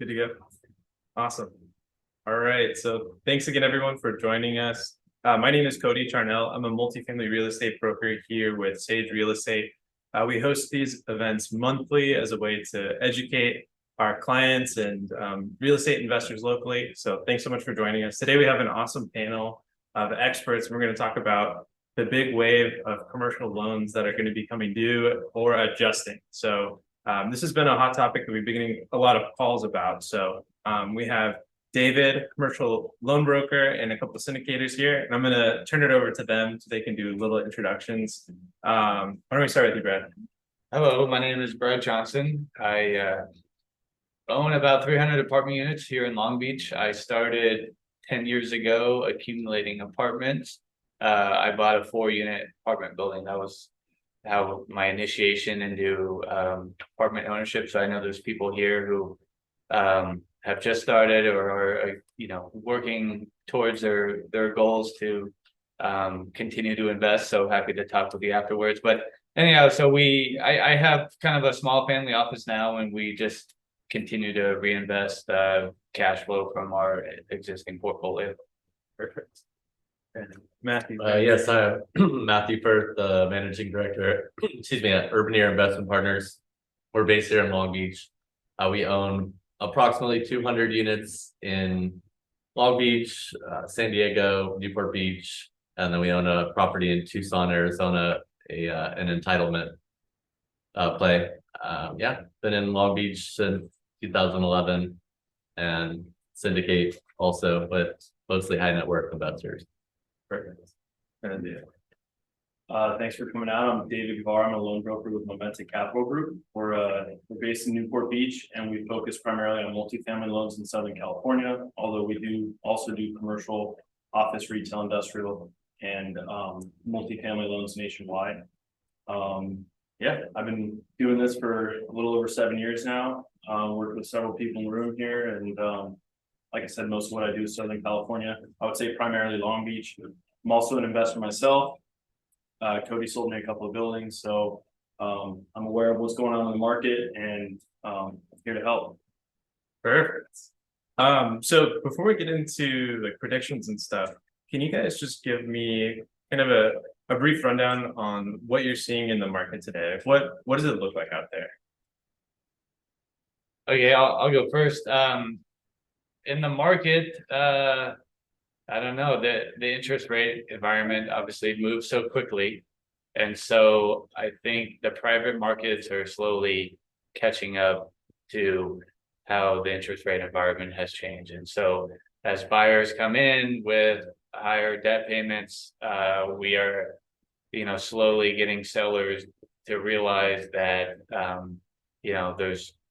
Good to go. Awesome. All right. So thanks again, everyone, for joining us. My name is Cody Charnell. I'm a multifamily real estate broker here with Sage Real Estate. We host these events monthly as a way to educate our clients and real estate investors locally. So thanks so much for joining us. Today, we have an awesome panel of experts. We're going to talk about the big wave of commercial loans that are going to be coming due or adjusting. So this has been a hot topic that we've been getting a lot of calls about. So we have David, commercial loan broker, and a couple of syndicators here. And I'm going to turn it over to them so they can do little introductions. Why don't we start with you, Brad? Hello, my name is Brad Johnson. I own about 300 apartment units here in Long Beach. I started 10 years ago accumulating apartments. I bought a 4-unit apartment building. That was how my initiation into apartment ownership. So I know there's people here who have just started or are working towards their goals to continue to invest. So happy to talk with you afterwards. But anyhow, so I have kind of a small family office now, and we just continue to reinvest cash flow from our existing portfolio. Perfect. And Matthew. Yes, I'm Matthew Firth, the managing director, excuse me, at Urban Air Investment Partners. We're based here in Long Beach. We own approximately 200 units in Long Beach, San Diego, Newport Beach, and then we own a property in Tucson, Arizona, an entitlement play. Been in Long Beach since 2011 and syndicate also, but mostly high net worth investors. Perfect. And Thanks for coming out. I'm David Guevara. I'm a loan broker with Momentum Capital Group. We're based in Newport Beach, and we focus primarily on multifamily loans in Southern California, although we do also do commercial, office, retail, industrial, and multifamily loans nationwide. I've been doing this for a little over 7 years now. Worked with several people in the room here, and like I said, most of what I do is Southern California. I would say primarily Long Beach. I'm also an investor myself. Cody sold me a couple of buildings, so I'm aware of what's going on in the market, and here to help. perfect. So before we get into like predictions and stuff, can you guys just give me kind of a brief rundown on what you're seeing in the market today? What does it look like out there? Okay, I'll go first. In the market, I don't know, the interest rate environment obviously moves so quickly. And so I think the private markets are slowly catching up to how the interest rate environment has changed. And so as buyers come in with higher debt payments, we are, slowly getting sellers to realize that,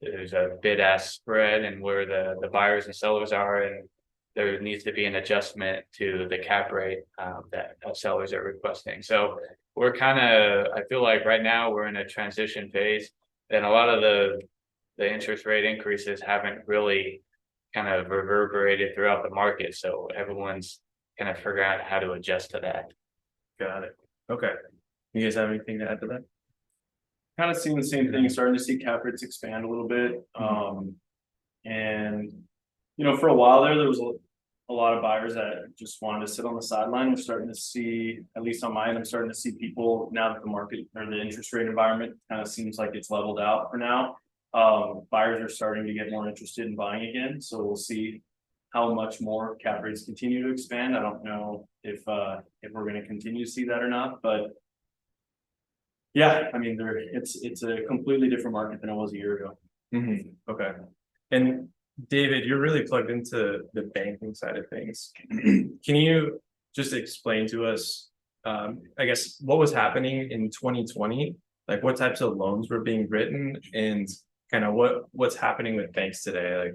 there's a bid-ask spread and where the buyers and sellers are, and there needs to be an adjustment to the cap rate that sellers are requesting. So we're I feel like right now we're in a transition phase, and a lot of the interest rate increases haven't really kind of reverberated throughout the market. So everyone's kind of figuring out how to adjust to that. Got it. Okay. You guys have anything to add to that? Kind of seeing the same thing, starting to see cap rates expand a little bit. And for a while there was a lot of buyers that just wanted to sit on the sideline. We're starting to see, at least on my end, I'm starting to see people, now that the market or the interest rate environment kind of seems like it's leveled out for now. Buyers are starting to get more interested in buying again. So we'll see how much more cap rates continue to expand. I don't know if we're going to continue to see that or not, but yeah, I mean, it's a completely different market than it was a year ago. Okay. And David, you're really plugged into the banking side of things. Can you just explain to us, I guess, what was happening in 2020? Like what types of loans were being written, and kind of what's happening with banks today?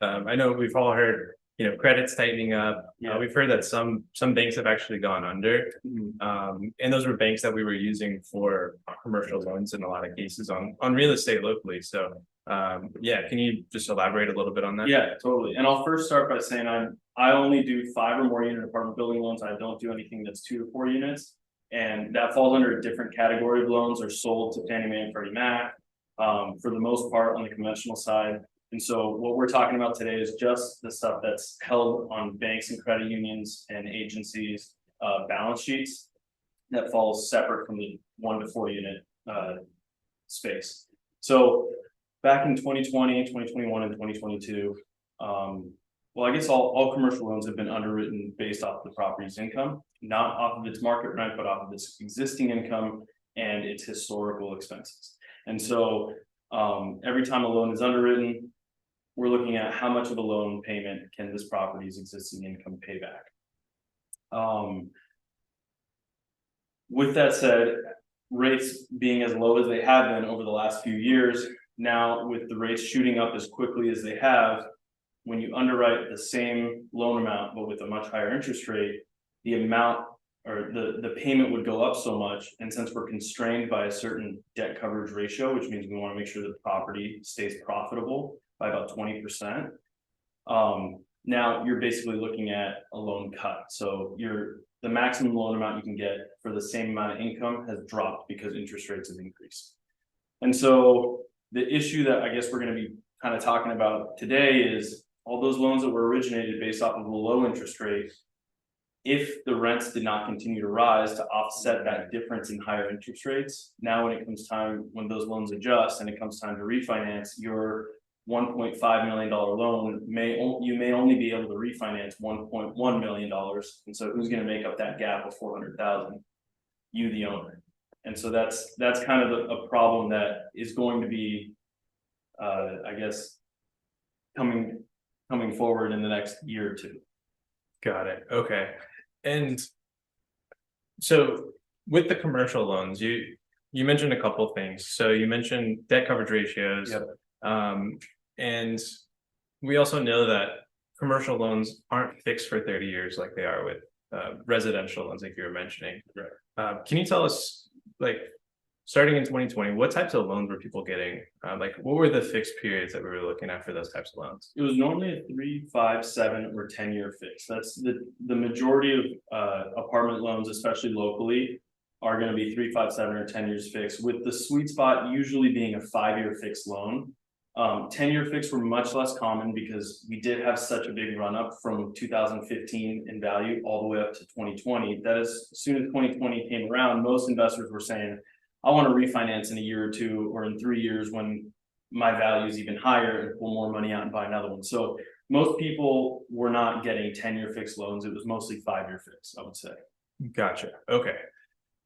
Like, I know we've all heard, credit's tightening up. We've heard that some banks have actually gone under. And those were banks that we were using for commercial loans in a lot of cases on real estate locally. So can you just elaborate a little bit on that? Yeah, totally. And I'll first start by saying I only do 5 or more unit apartment building loans. I don't do anything that's 2 to 4 units, and that falls under a different category of loans, or sold to Fannie Mae and Freddie Mac. For the most part, on the conventional side, And so what we're talking about today is just the stuff that's held on banks and credit unions and agencies, balance sheets that falls separate from the 1 to 4 unit, space. So back in 2020, 2021, and 2022, well, I guess all commercial loans have been underwritten based off the property's income, not off of its market rent, but off of its existing income and its historical expenses. And so every time a loan is underwritten, we're looking at how much of a loan payment can this property's existing income pay back. With that said, rates being as low as they have been over the last few years, now with the rates shooting up as quickly as they have, when you underwrite the same loan amount but with a much higher interest rate, the amount or the payment would go up so much. And since we're constrained by a certain debt coverage ratio, which means we want to make sure that the property stays profitable by about 20%. Now you're basically looking at a loan cut. So the maximum loan amount you can get for the same amount of income has dropped because interest rates have increased. And so the issue that I guess we're going to be kind of talking about today is all those loans that were originated based off of a low interest rate. If the rents did not continue to rise to offset that difference in higher interest rates, now when it comes time, when those loans adjust and it comes time to refinance, your $1.5 million loan you may only be able to refinance $1.1 million. And so who's going to make up that gap of 400,000? You, the owner. And so that's kind of a problem that is going to be, I guess, coming forward in the next year or two. Got it. Okay. And so with the commercial loans, you mentioned a couple of things. So you mentioned debt coverage ratios. Yep. And we also know that commercial loans aren't fixed for 30 years like they are with residential loans, like you were mentioning. Right. Can you tell us, like, starting in 2020, what types of loans were people getting? Like, what were the fixed periods that we were looking at for those types of loans? It was normally a 3, 5, 7, or 10-year fix. That's the majority of apartment loans, especially locally, are going to be 3, 5, 7, or 10 years fixed, with the sweet spot usually being a 5-year fixed loan. 10-year fixed were much less common because we did have such a big run up from 2015 in value all the way up to 2020. That is, as soon as 2020 came around, most investors were saying, I want to refinance in a year or two or in 3 years when my value is even higher and pull more money out and buy another one. So most people were not getting 10-year fixed loans. It was mostly 5-year fixed, I would say. Gotcha. Okay.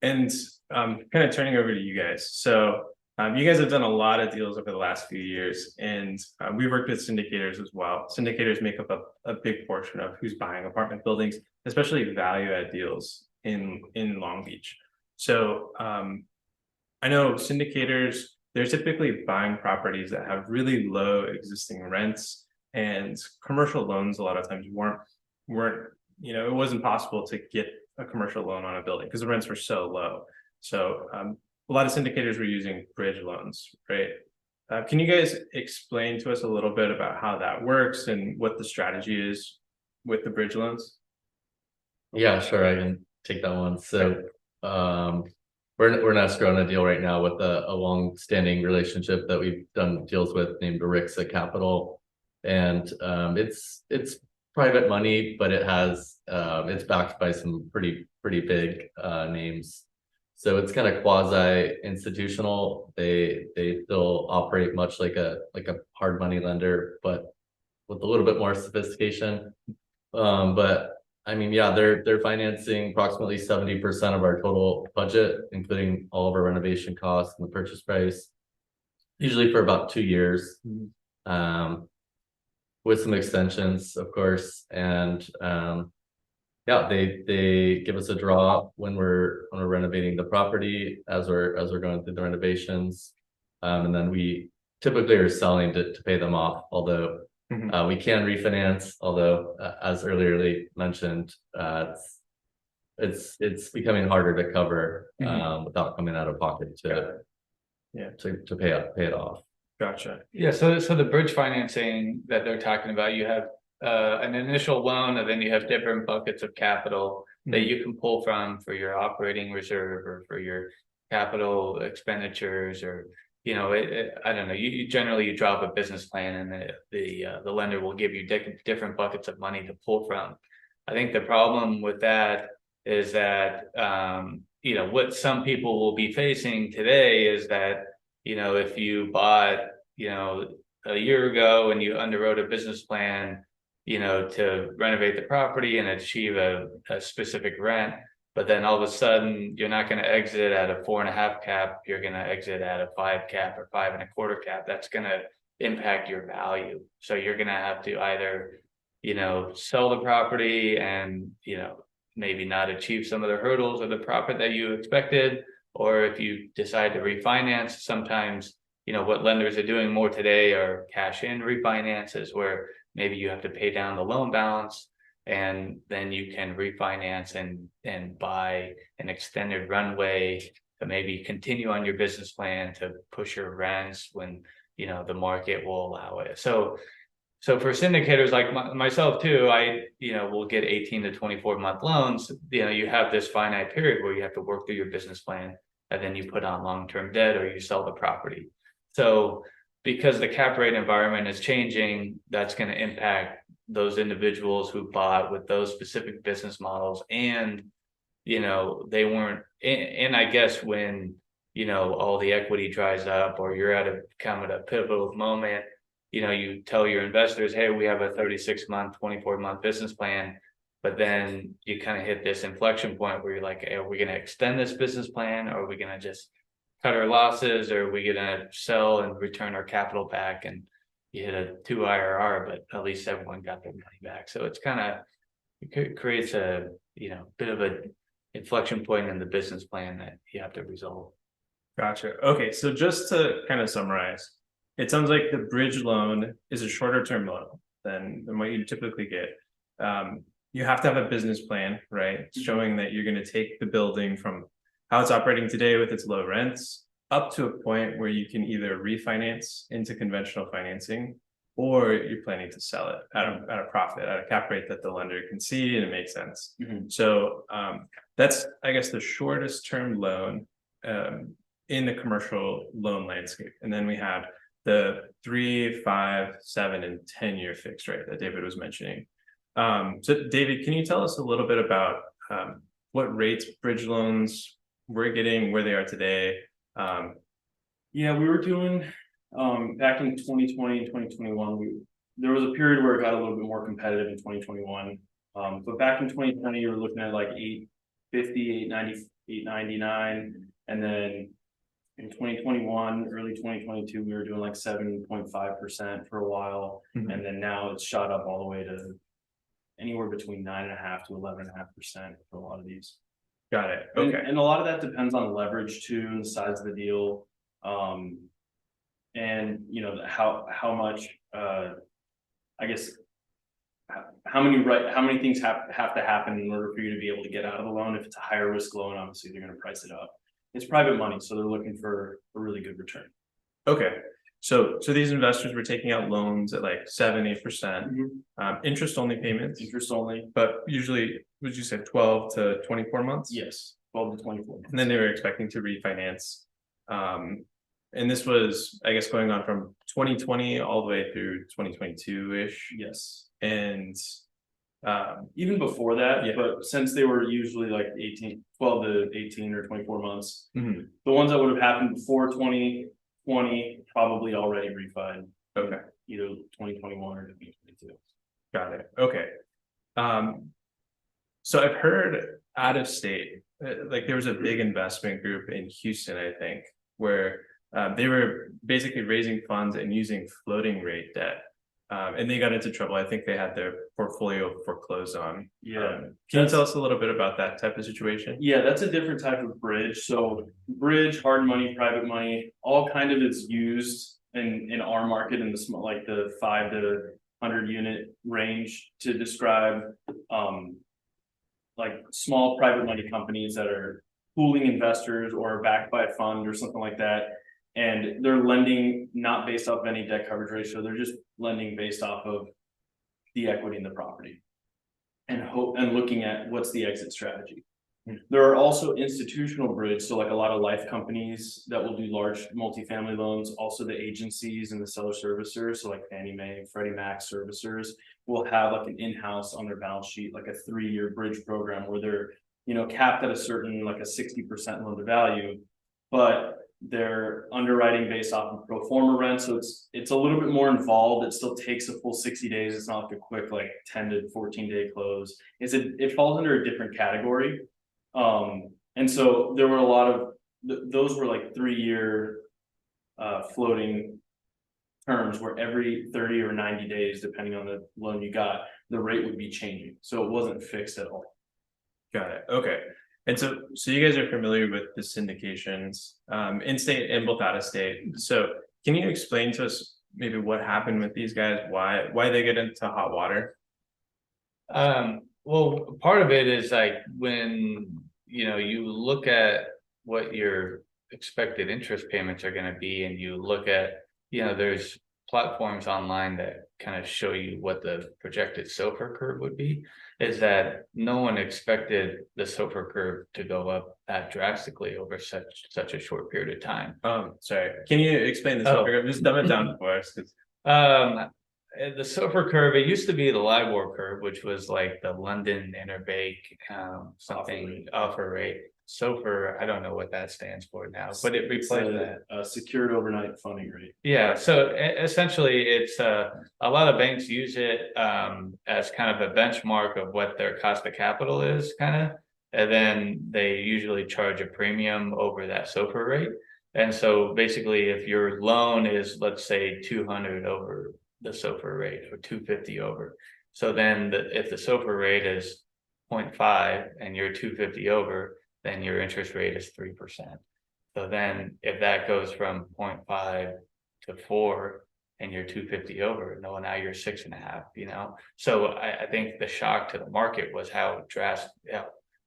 And kind of turning over to you guys. So you guys have done a lot of deals over the last few years, and we've worked with syndicators as well. Syndicators make up a big portion of who's buying apartment buildings, especially value add deals in Long Beach. So I know syndicators, they're typically buying properties that have really low existing rents, and commercial loans a lot of times weren't, it wasn't possible to get a commercial loan on a building because the rents were so low. So a lot of syndicators were using bridge loans, right? Can you guys explain to us a little bit about how that works and what the strategy is with the bridge loans? Yeah, sure, I can take that one. So we're in escrow on a deal right now with a long-standing relationship that we've done deals with named Arixa Capital. And it's private money, but it's backed by some pretty big names. So it's kind of quasi-institutional. They still operate much like a hard money lender, but with a little bit more sophistication. But I mean, yeah, they're financing approximately 70% of our total budget, including all of our renovation costs and the purchase price, usually for about 2 years, with some extensions, of course. And yeah, they give us a draw when we're renovating the property as we're going through the renovations, and then we typically are selling to pay them off. Although we can refinance, although as earlier mentioned, it's becoming harder to cover without coming out of pocket to pay it off. Gotcha. Yeah, so the bridge financing that they're talking about, you have an initial loan, and then you have different buckets of capital that you can pull from for your operating reserve or for your capital expenditures or I don't know, you generally you drop a business plan and the lender will give you different buckets of money to pull from. I think the problem with that is that, what some people will be facing today is that, if you bought, a year ago and you underwrote a business plan, to renovate the property and achieve a specific rent. But then all of a sudden, you're not going to exit at a 4.5 cap. You're going to exit at a 5 cap or 5.25 cap. That's going to impact your value. So you're going to have to either, sell the property and, maybe not achieve some of the hurdles or the profit that you expected. Or if you decide to refinance, sometimes, what lenders are doing more today are cash in refinances where maybe you have to pay down the loan balance. And then you can refinance and buy an extended runway to maybe continue on your business plan to push your rents when the market will allow it. So for syndicators like myself too, I will get 18 to 24 month loans. You have this finite period where you have to work through your business plan, and then you put on long-term debt or you sell the property. So because the cap rate environment is changing, that's going to impact those individuals who bought with those specific business models. And they weren't, and I guess when all the equity dries up or you're at a pivotal moment, you tell your investors, hey, we have a 36-month 24-month business plan, but then you kind of hit this inflection point where you're like, hey, are we going to extend this business plan, or are we going to just cut our losses, or are we going to sell and return our capital back? And you hit a 2 IRR, but at least everyone got their money back. So it's it creates a bit of a inflection point in the business plan that you have to resolve. Gotcha. Okay, so just to kind of summarize, it sounds like the bridge loan is a shorter term loan than what you typically get. You have to have a business plan, right? Showing that you're going to take the building from how it's operating today with its low rents up to a point where you can either refinance into conventional financing, or you're planning to sell it at a profit, at a cap rate that the lender can see and it makes sense. So that's, I guess, the shortest term loan in the commercial loan landscape. And then we have the 3, 5, 7, and 10-year fixed rate that David was mentioning. So David, can you tell us a little bit about what rates bridge loans we're getting, where they are today? Yeah, we were doing back in 2020 and 2021, there was a period where it got a little bit more competitive in 2021. But back in 2020, you were looking at like 850, 890, 899, and then in 2021, early 2022, we were doing like 7.5% for a while, and then now it's shot up all the way to anywhere between 9.5% to 11.5% for a lot of these. Got it. Okay. And a lot of that depends on the leverage too, and the size of the deal. And how much I guess how many things have to happen in order for you to be able to get out of the loan. If it's a higher risk loan, obviously they're going to price it up. It's private money, so they're looking for a really good return. Okay. So these investors were taking out loans at like 7-8%, interest only payments. Interest only. But usually, would you say 12 to 24 months? Yes, 12 to 24 months. And then they were expecting to refinance. And this was, I guess, going on from 2020 all the way through 2022-ish. Yes. And even before that, yeah. But since they were usually like 12 to 18 or 24 months, the ones that would have happened before 2020 probably already refied. Okay. Either 2021 or 2022. Got it. Okay. So I've heard out of state, like there was a big investment group in Houston, I think, where they were basically raising funds and using floating rate debt. And they got into trouble. I think they had their portfolio foreclosed on. Yeah. Can you tell us a little bit about that type of situation? Yeah, that's a different type of bridge. So bridge, hard money, private money, all kind of is used in our market in the small, like the 5 to 100 unit range to describe like small private money companies that are pooling investors or backed by a fund or something like that. And they're lending not based off any debt coverage ratio. They're just lending based off of the equity in the property and looking at what's the exit strategy. There are also institutional bridge, so like a lot of life companies that will do large multifamily loans, also the agencies and the seller servicers, so like Fannie Mae, Freddie Mac servicers will have like an in-house on their balance sheet, like a 3-year bridge program where they're, capped at a certain, like a 60% loan to value. But they're underwriting based off of pro forma rent, so it's a little bit more involved. It still takes a full 60 days. It's not like a quick like 10 to 14 day close. It falls under a different category. And so there were a lot of those were like 3-year floating terms where every 30 or 90 days, depending on the loan you got, the rate would be changing. So it wasn't fixed at all. Got it. Okay. And so you guys are familiar with the syndications, in state and both out of state. So can you explain to us maybe what happened with these guys? Why they get into hot water? Well, part of it is like when, you look at what your expected interest payments are going to be, and you look at, there's platforms online that kind of show you what the projected SOFR curve would be, is that no one expected the SOFR curve to go up that drastically over such a short period of time. Sorry, can you explain this? Just dumb it down for us. The SOFR curve, it used to be the LIBOR curve, which was like the London Interbank something offer rate. SOFR, I don't know what that stands for now, but it replaced that. Secured overnight funding rate. Yeah, so essentially it's a lot of banks use it as kind of a benchmark of what their cost of capital is, kind of, and then they usually charge a premium over that SOFR rate. And so basically if your loan is, let's say, 200 over the SOFR rate or 250 over, so then if the SOFR rate is 0.5 and you're 250 over, then your interest rate is 3%. So then if that goes from 0.5 to 4 and you're 250 over, no, now you're 6.5, So I think the shock to the market was how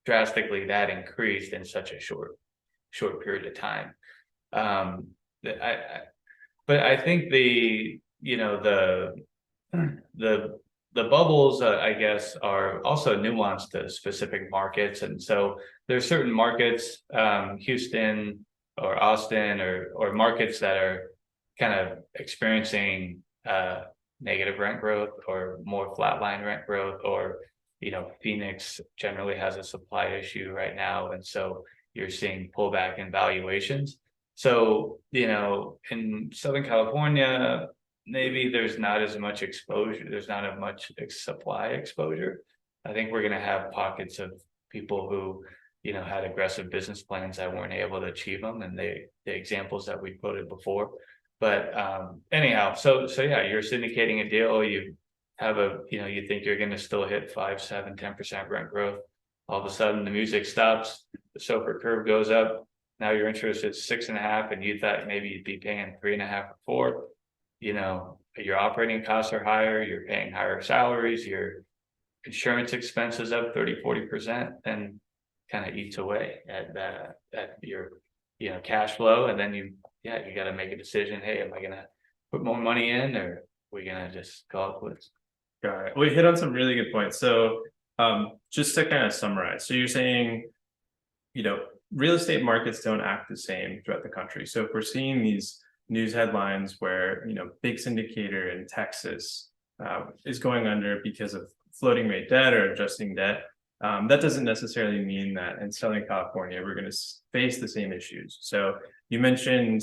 drastically that increased in such a short period of time. But I think the bubbles, I guess, are also nuanced to specific markets. And so there's certain markets, Houston or Austin or markets that are kind of experiencing negative rent growth or more flatline rent growth, or, Phoenix generally has a supply issue right now. And so you're seeing pullback in valuations. So, in Southern California, maybe there's not as much exposure. There's not as much supply exposure. I think we're going to have pockets of people who, had aggressive business plans that weren't able to achieve them, and the examples that we quoted before. But anyhow, so yeah, you're syndicating a deal. You have you think you're going to still hit 5, 7, 10% rent growth. All of a sudden, the music stops. The SOFR curve goes up. Now your interest is 6.5, and you thought maybe you'd be paying 3.5 or 4. Your operating costs are higher, you're paying higher salaries, your insurance expenses up 30-40%, and kind of eats away at your cash flow. And then you got to make a decision. Hey, am I gonna put more money in, or are we gonna just call it quits? Got it. We hit on some really good points. So just to kind of summarize, so you're saying, real estate markets don't act the same throughout the country. So if we're seeing these news headlines where, big syndicator in Texas is going under because of floating rate debt or adjusting debt, that doesn't necessarily mean that in Southern California, we're going to face the same issues. So you mentioned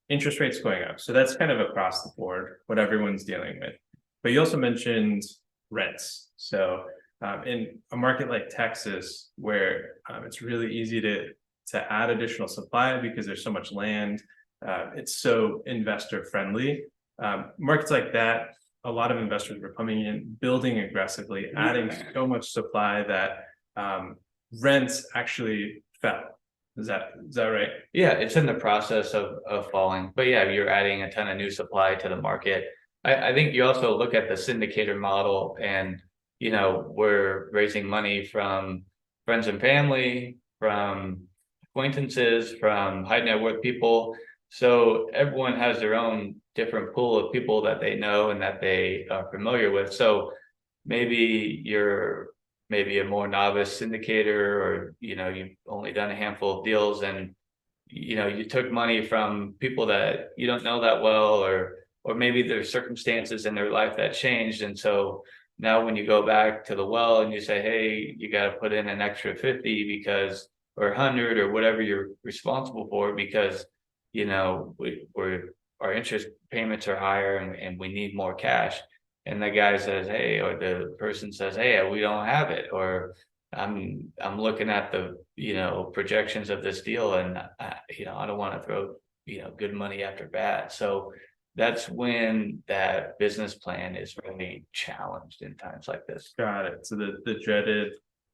interest rates going up. So that's kind of across the board, what everyone's dealing with. But you also mentioned rents. So in a market like Texas, where it's really easy to add additional supply because there's so much land, it's so investor friendly. Markets like that, a lot of investors were coming in, building aggressively, adding so much supply that rents actually fell. Is that right? Yeah, it's in the process of falling. But yeah, you're adding a ton of new supply to the market. I think you also look at the syndicator model, and we're raising money from friends and family, from acquaintances, from high net worth people. So everyone has their own different pool of people that they know and that they are familiar with. So maybe your maybe a more novice syndicator, or, you've only done a handful of deals, and, you took money from people that you don't know that well, or maybe there's circumstances in their life that changed. And so now when you go back to the well and you say, hey, you got to put in an extra 50 because, or 100, or whatever you're responsible for, because, our interest payments are higher, and we need more cash. And the guy says, hey, or the person says, hey, we don't have it, or I'm looking at the, projections of this deal, and I don't want to throw, good money after bad. So that's when that business plan is really challenged in times like this. Got it. So the dreaded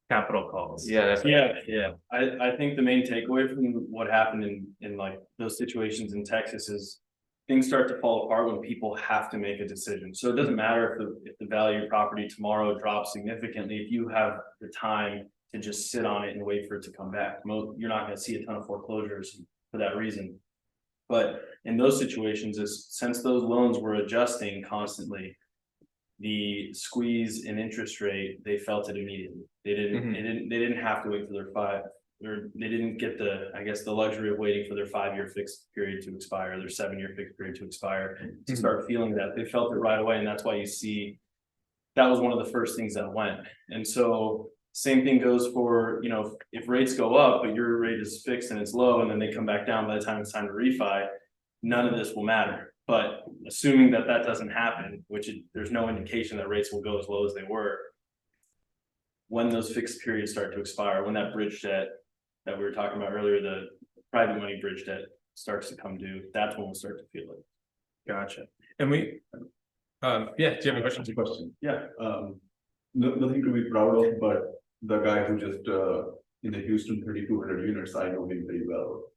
capital calls. Yeah, that's Yeah. I think the main takeaway from what happened in like those situations in Texas is things start to fall apart when people have to make a decision. So it doesn't matter if the value of your property tomorrow drops significantly, if you have the time to just sit on it and wait for it to come back. You're not going to see a ton of foreclosures for that reason. But in those situations, since those loans were adjusting constantly, the squeeze in interest rate, they felt it immediately. They didn't have to wait for their they didn't get the luxury of waiting for their 5-year fixed period to expire, their 7-year fixed period to expire, to start feeling that. They felt it right away. And that's why you see that was one of the first things that went. And so same thing goes for, if rates go up, but your rate is fixed and it's low, and then they come back down by the time it's time to refi, none of this will matter. But assuming that doesn't happen, there's no indication that rates will go as low as they were, when those fixed periods start to expire, when that bridge debt that we were talking about earlier, the private money bridge debt starts to come due, that's when we'll start to feel it. Gotcha. And do you have a question? Yeah, nothing to be proud of, but the guy who just in the Houston 3,200 units, I know him very well.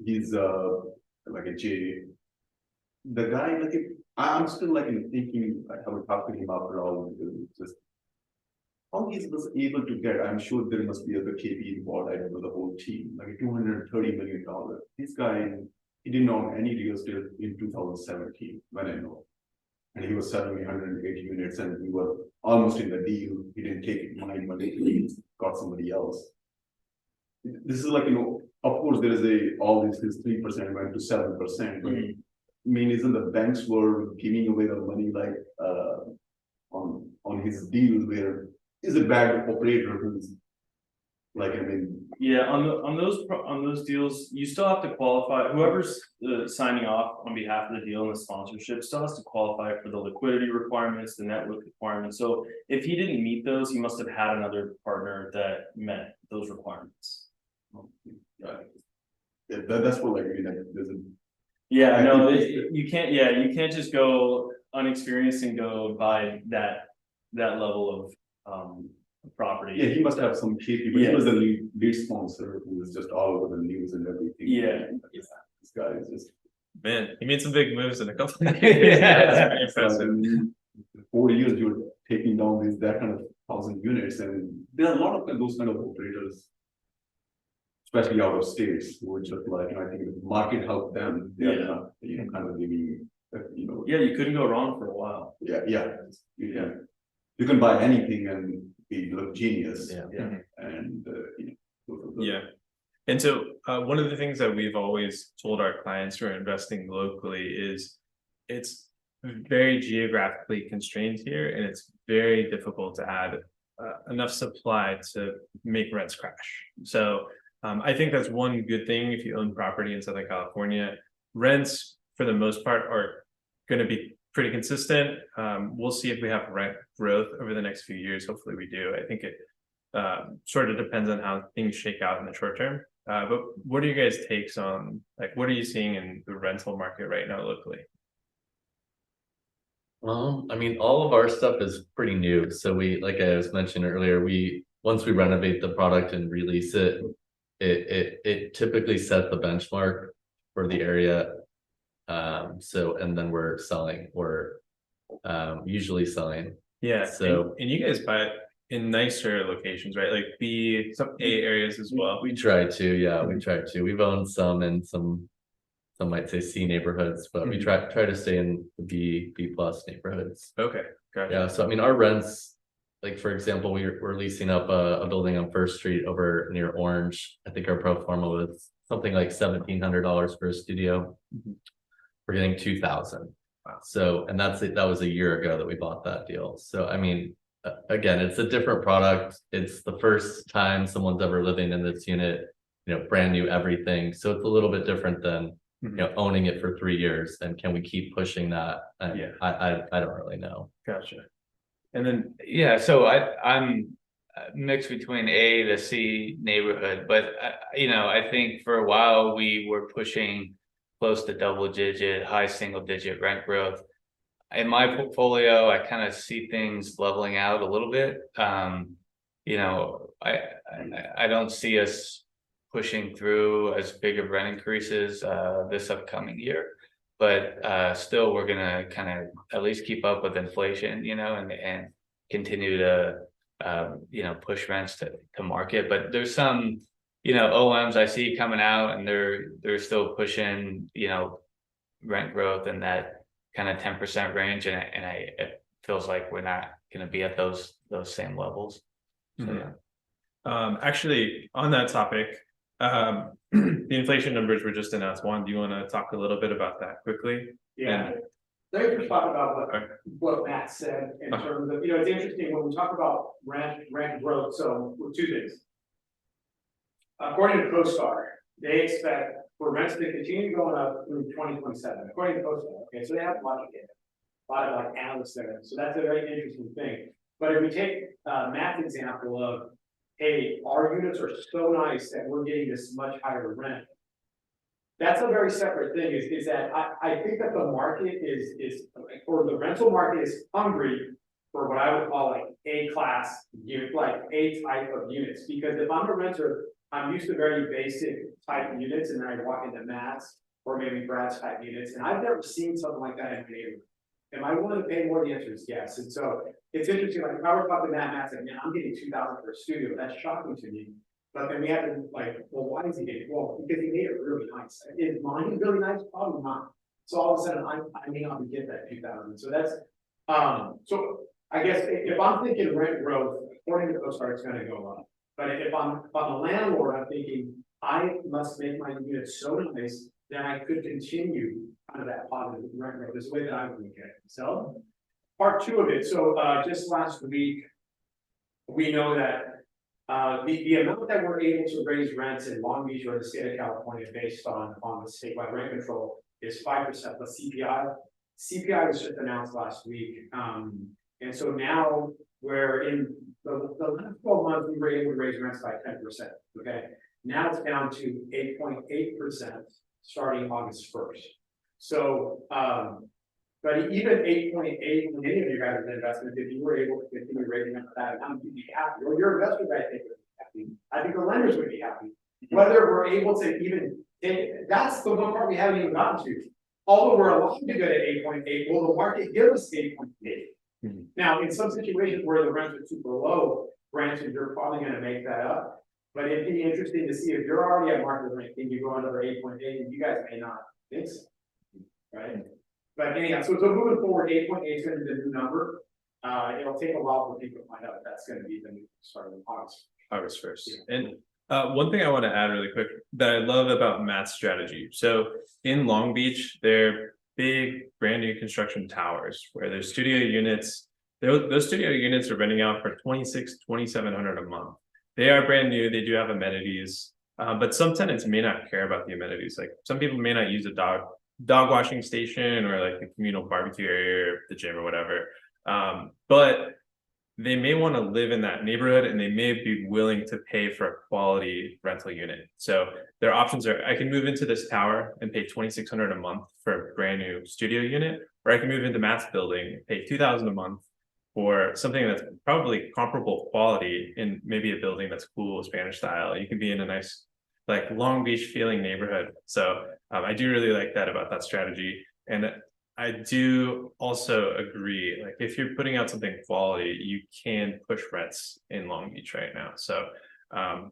He's like a J. The guy, I'm still thinking, I haven't talked to him after all, just how he was able to get. I'm sure there must be other KP involved. I don't know the whole team, like $230 million. This guy, he didn't own any real estate in 2017 when I know. And he was selling 180 units, and we were almost in the deal. He didn't take my money, he got somebody else. This is of course, there is all this 3% went to 7%. But I mean, isn't the banks were giving away the money on his deal, where is a bad operator who's Yeah, on those deals, you still have to qualify. Whoever's signing off on behalf of the deal and the sponsorship still has to qualify for the liquidity requirements, the net worth requirements. So if he didn't meet those, he must have had another partner that met those requirements. that's what there's Yeah, no, you can't. Yeah, you can't just go unexperienced and go buy that level of property. Yeah, he must have some KP, but he was a lead sponsor who was just all over the news and everything. Yeah. This guy is just, Man, he made some big moves in a couple of years. Yeah. That's very impressive. 4 years you're taking down that kind of 1,000 units, and there are a lot of those kind of operators, especially out of states, who are just I think the market helped them. They are not, kind of giving, Yeah, you couldn't go wrong for a while. You can buy anything and look genius. Yeah. And Yeah. And so one of the things that we've always told our clients who are investing locally is it's very geographically constrained here, and it's very difficult to add enough supply to make rents crash. So I think that's one good thing if you own property in Southern California. Rents, for the most part, are going to be pretty consistent. We'll see if we have rent growth over the next few years. Hopefully we do. I think it sort of depends on how things shake out in the short term. But what are you guys' takes on, what are you seeing in the rental market right now locally? I mean, all of our stuff is pretty new. So like I was mentioning earlier, once we renovate the product and release it, it typically set the benchmark for the area. And then we're usually selling. Yeah. So and you guys buy it in nicer locations, right? Like some A areas as well. We try to, yeah, we try to. We've owned some in some might say C neighborhoods, but we try to stay in the B plus neighborhoods. Okay, gotcha. Yeah, so I mean, our rents like, for example, we're leasing up a building on First Street over near Orange. I think our pro forma was something like $1,700 for a studio. We're getting 2,000. So, and that was a year ago that we bought that deal. So, I mean, again, it's a different product. It's the first time someone's ever living in this unit, brand new everything. So it's a little bit different than, owning it for 3 years. And can we keep pushing that? And Yeah. I don't really know. Gotcha. And then, Yeah, so I'm mixed between A to C neighborhood, but I think for a while we were pushing close to double-digit, high single-digit rent growth. In my portfolio, I kind of see things leveling out a little bit. I don't see us pushing through as big of rent increases this upcoming year. But still, we're gonna kind of at least keep up with inflation, and continue to push rents to market. But there's some OMs I see coming out, and they're still pushing rent growth in that kind of 10% range, and it feels like we're not going to be at those same levels. So yeah. Actually, on that topic, the inflation numbers were just announced. Juan, do you want to talk a little bit about that quickly? Yeah, let me just talk about what Matt said in terms of, it's interesting when we talk about rent growth. So with two things. According to CoStar, they expect for rents to continue going up through 2027, according to CoStar. Okay, so they have a lot of data, a lot of like analysts there. So that's a very interesting thing. But if we take Matt's example of, hey, our units are so nice that we're getting this much higher rent. That's a very separate thing, is that I think that the market or the rental market is hungry for what I would call like A-class unit, like A type of units. Because if I'm a renter, I'm used to very basic type units, and then I walk into Matt's or maybe Brad's type units, and I've never seen something like that in my neighborhood. Am I willing to pay more? The answer is yes. And so it's interesting, like if I were talking to Matt's like, man, I'm getting 2,000 for a studio. That's shocking to me. But then we have to like, well, why is he getting? Well, because he made it really nice. Is mine really nice? Probably not. So all of a sudden, I may not get that 2,000. So that's so I guess if I'm thinking rent growth, according to CoStar, it's going to go up. But if I'm a landlord, I'm thinking I must make my unit so nice that I could continue kind of that positive rent growth. Is the way that I would look at it. So part two of it. So just last week, we know that the amount that we're able to raise rents in Long Beach or the state of California based on the statewide rent control is 5% plus CPI. CPI was just announced last week. And so now we're in the last 12 months, we were able to raise rents by 10%. Okay. Now it's down to 8.8% starting August 1st. So, but even 8.8, when any of you guys in investment, if you were able to continue raising up that, I'm be happy. Or your investors, I think, would be happy. I think the lenders would be happy. Whether we're able to even that's the one part we haven't even gotten to. Although we're allowed to go to 8.8, will the market give us 8.8? Now, in some situations where the rents are super low, granted, you're probably going to make that up. But it'd be interesting to see if you're already at market rent, can you go another 8.8? And you guys may not think so, right? But anyhow, so moving forward, 8.8 is going to be the new number. It'll take a while for people to find out if that's going to be the new starting in August 1st. Yeah. And one thing I want to add really quick that I love about Matt's strategy. So in Long Beach, they're big brand new construction towers where there's studio units. Those studio units are renting out for $2,700 a month. They are brand new. They do have amenities, but some tenants may not care about the amenities. Like some people may not use a dog washing station or like the communal barbecue area or the gym or whatever. But they may want to live in that neighborhood and they may be willing to pay for a quality rental unit. So their options are, I can move into this tower and pay $2,600 a month for a brand new studio unit, or I can move into Matt's building, pay $2,000 a month for something that's probably comparable quality in maybe a building that's cool, Spanish style. You can be in a nice, like Long Beach feeling neighborhood. So I do really like that about that strategy. And I do also agree, like if you're putting out something quality, you can push rents in Long Beach right now. So, so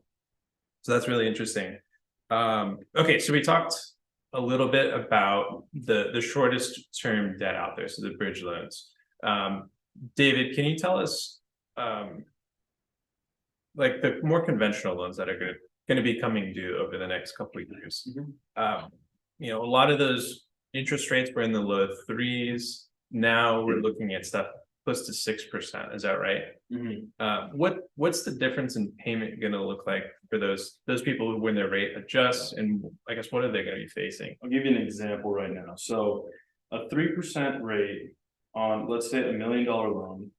that's really interesting. Okay, so we talked a little bit about the shortest term debt out there, so the bridge loans. David, can you tell us like the more conventional loans that are gonna be coming due over the next couple of years. You know, a lot of those interest rates were in the low threes. Now we're looking at stuff close to 6%. Is that right? What's the difference in payment gonna look like for those people who when their rate adjusts, and I guess what are they gonna be facing? I'll give you an example right now. So a 3% rate on, let's say, $1 million loan.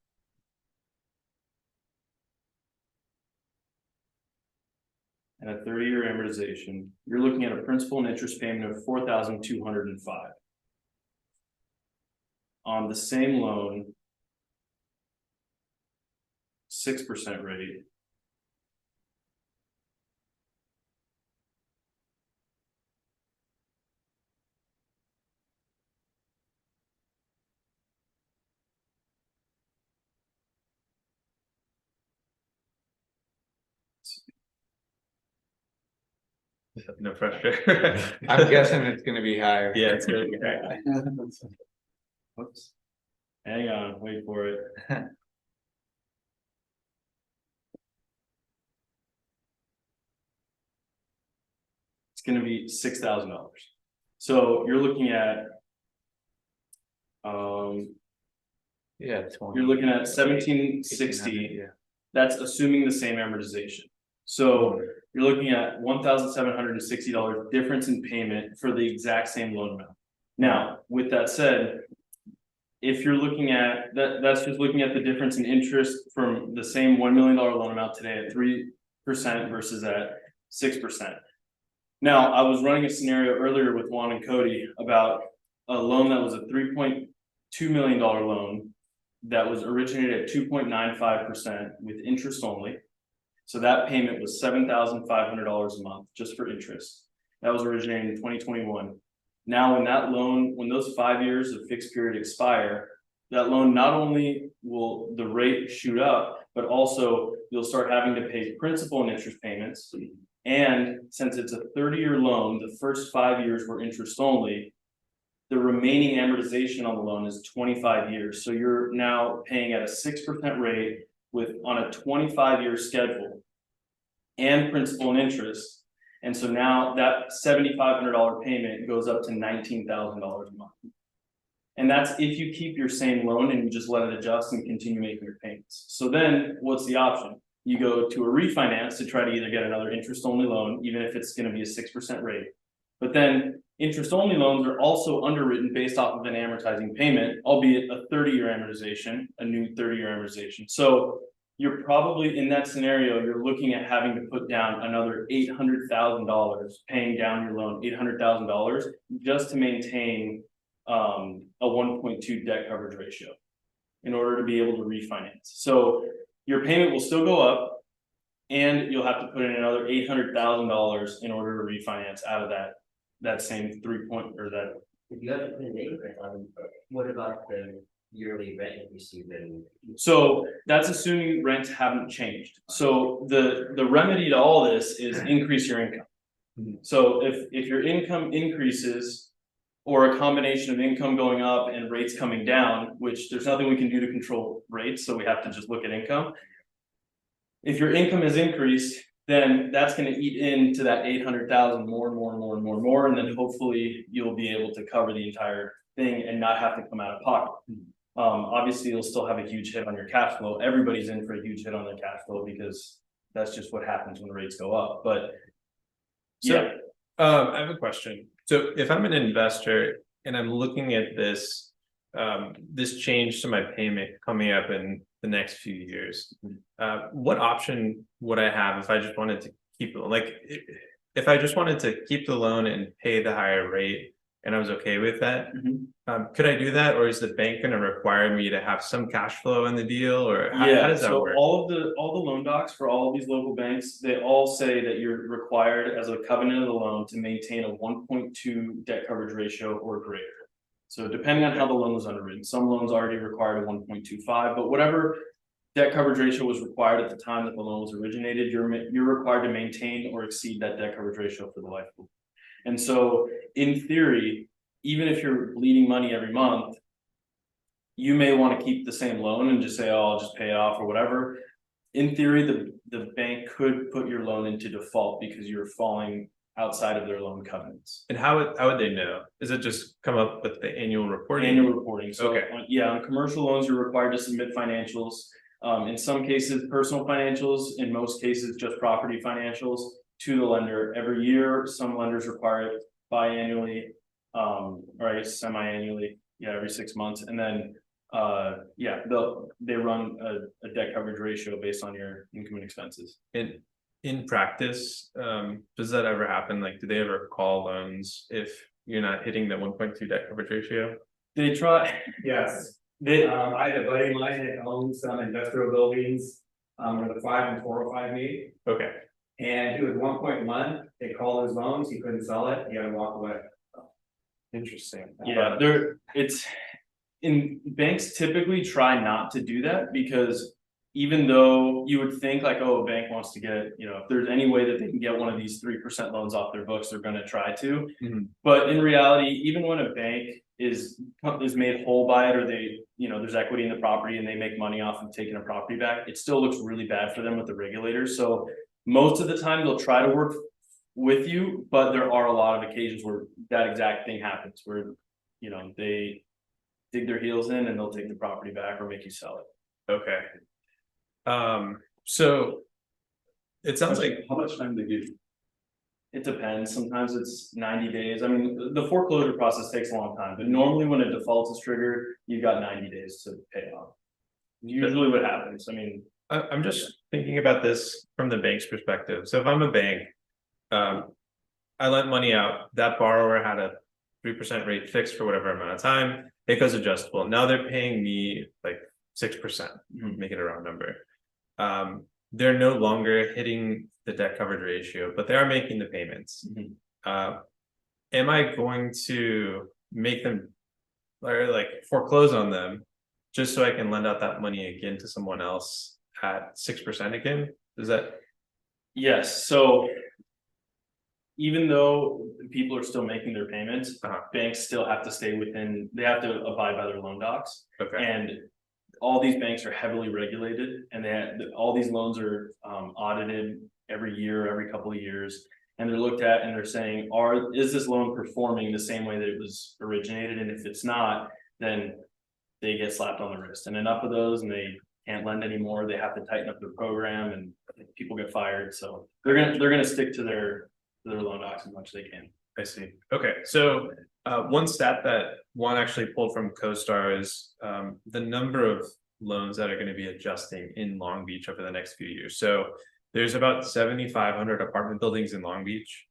And a 30-year amortization, you're looking at a principal and interest payment of $4,205. On the same loan, 6% rate. No pressure. I'm guessing it's gonna be higher. Yeah, it's gonna be high. Whoops. Hang on, wait for it. It's gonna be $6,000. So you're looking at. Yeah, You're looking at 1760. Yeah. That's assuming the same amortization. So you're looking at $1,760 difference in payment for the exact same loan amount. Now, with that said, if you're looking at that, that's just looking at the difference in interest from the same $1 million loan amount today at 3% versus at 6%. Now, I was running a scenario earlier with Juan and Cody about a loan that was a $3.2 million loan that was originated at 2.95% with interest only. So that payment was $7,500 a month just for interest. That was originated in 2021. Now, when that loan, when those 5 years of fixed period expire, that loan not only will the rate shoot up, but also you'll start having to pay principal and interest payments. And since it's a 30-year loan, the first 5 years were interest only. The remaining amortization on the loan is 25 years. So you're now paying at a 6% rate with on a 25-year schedule and principal and interest. And so now that $7,500 payment goes up to $19,000 a month. And that's if you keep your same loan and you just let it adjust and continue making your payments. So then what's the option? You go to a refinance to try to either get another interest only loan, even if it's going to be a 6% rate. But then interest only loans are also underwritten based off of an amortizing payment, albeit a 30-year amortization, a new 30-year amortization. So you're probably in that scenario, you're looking at having to put down another $800,000, paying down your loan, $800,000 just to maintain a 1.2 debt coverage ratio in order to be able to refinance. So your payment will still go up and you'll have to put in another $800,000 in order to refinance out of that same 3 point or that. If you have to put an acre on, what about the yearly rent increase you've been? So that's assuming rents haven't changed. So the remedy to all this is increase your income. So if your income increases, or a combination of income going up and rates coming down, which there's nothing we can do to control rates, so we have to just look at income. If your income has increased, then that's going to eat into that 800,000 more, and then hopefully you'll be able to cover the entire thing and not have to come out of pocket. Obviously, you'll still have a huge hit on your cash flow. Everybody's in for a huge hit on their cash flow because that's just what happens when rates go up. But So, I have a question. So if I'm an investor and I'm looking at this, this change to my payment coming up in the next few years, what option would I have if I just wanted to keep it? Like, if I just wanted to keep the loan and pay the higher rate and I was okay with that, could I do that? Or is the bank going to require me to have some cash flow in the deal, or how does that work? all the loan docs for all of these local banks, they all say that you're required as a covenant of the loan to maintain a 1.2 debt coverage ratio or greater. So depending on how the loan was underwritten, some loans already required a 1.25, but whatever debt coverage ratio was required at the time that the loan was originated, you're required to maintain or exceed that debt coverage ratio for the life of it. And so in theory, even if you're bleeding money every month, you may want to keep the same loan and just say, oh, I'll just pay it off or whatever. In theory, the bank could put your loan into default because you're falling outside of their loan covenants. And how would they know? Is it just come up with the annual reporting? Annual reporting, so, Okay. yeah, on commercial loans, you're required to submit financials. In some cases, personal financials, in most cases, just property financials to the lender every year. Some lenders require it biannually, or I guess semi-annually, yeah, every 6 months, and then yeah, they run a debt coverage ratio based on your income and expenses. In practice, does that ever happen? Like, do they ever call loans if you're not hitting the 1.2 debt coverage ratio? They try, Yes, they, I had a buddy of mine that owns some industrial buildings, where the 5 and 405 meet. Okay, And he was 1.1, they called his loans, he couldn't sell it, he had to walk away. interesting. yeah, banks typically try not to do that because even though you would think like, oh, a bank wants to get, if there's any way that they can get one of these 3% loans off their books, they're gonna try to. Mhm. But in reality, even when a bank is made whole by it, or they, there's equity in the property and they make money off of taking a property back, it still looks really bad for them with the regulators. So most of the time they'll try to work with you, but there are a lot of occasions where that exact thing happens, where, they dig their heels in and they'll take the property back or make you sell it. Okay. So it sounds like, How much time they give? It depends. Sometimes it's 90 days. I mean, the foreclosure process takes a long time, but normally when a default is triggered, you got 90 days to pay it off. Usually what happens, I mean, I'm just thinking about this from the bank's perspective. So if I'm a bank, I lent money out, that borrower had a 3% rate fixed for whatever amount of time, it goes adjustable. Now they're paying me like 6%, make it a round number. They're no longer hitting the debt coverage ratio, but they are making the payments. Am I going to make them or like foreclose on them just so I can lend out that money again to someone else at 6% again? Is that? yes, so even though people are still making their payments, banks still have to stay within, they have to abide by their loan docs. Okay. And all these banks are heavily regulated, and all these loans are audited every year, every couple of years. And they're looked at and they're saying, is this loan performing the same way that it was originated? And if it's not, then they get slapped on the wrist. And enough of those, and they can't lend anymore. They have to tighten up their program, and people get fired. So they're gonna stick to their loan docs as much as they can. I see. Okay, so one stat that Juan actually pulled from CoStar is the number of loans that are going to be adjusting in Long Beach over the next few years. So there's about 7,500 apartment buildings in Long Beach.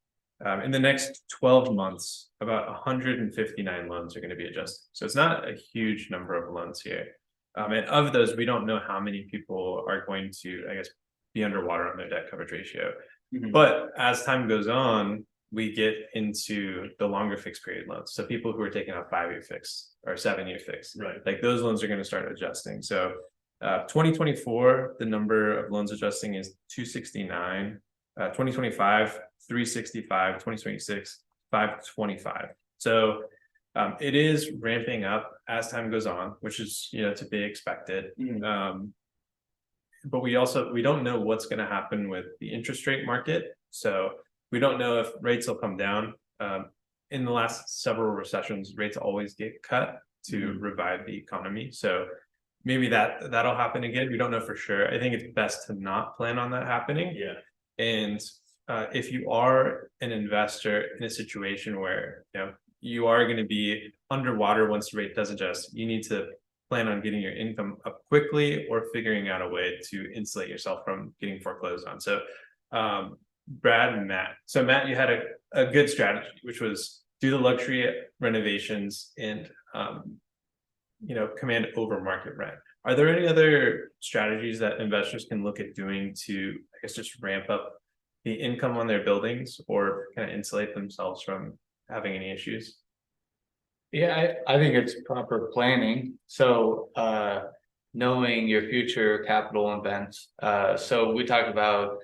In the next 12 months, about 159 loans are going to be adjusted. So it's not a huge number of loans here. And of those, we don't know how many people are going to, I guess, be underwater on their debt coverage ratio. But as time goes on, we get into the longer fixed period loans. So people who are taking a 5-year fix or 7-year fix, Right. like those loans are going to start adjusting. So 2024, the number of loans adjusting is 269, 2025, 365, 2026, 525. So it is ramping up as time goes on, which is, to be expected. But we don't know what's going to happen with the interest rate market. So we don't know if rates will come down. In the last several recessions, rates always get cut to revive the economy. So maybe that'll happen again. We don't know for sure. I think it's best to not plan on that happening. Yeah. And if you are an investor in a situation where you are going to be underwater once the rate does adjust, you need to plan on getting your income up quickly or figuring out a way to insulate yourself from getting foreclosed on. So Brad and Matt. So Matt, you had a good strategy, which was do the luxury renovations and command over market rent. Are there any other strategies that investors can look at doing to, I guess, just ramp up the income on their buildings or kind of insulate themselves from having any issues? Yeah, I think it's proper planning. So knowing your future capital events. So we talked about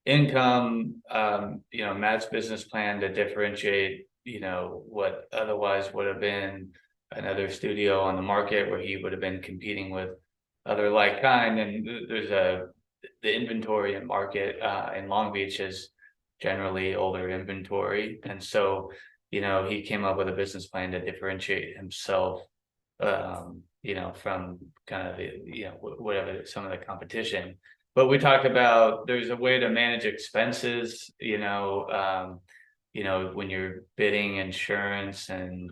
income, Matt's business plan to differentiate, what otherwise would have been another studio on the market where he would have been competing with other like kind, and there's the inventory and market in Long Beach is generally older inventory, and so he came up with a business plan to differentiate himself, from kind of whatever some of the competition. But we talk about there's a way to manage expenses, when you're bidding insurance and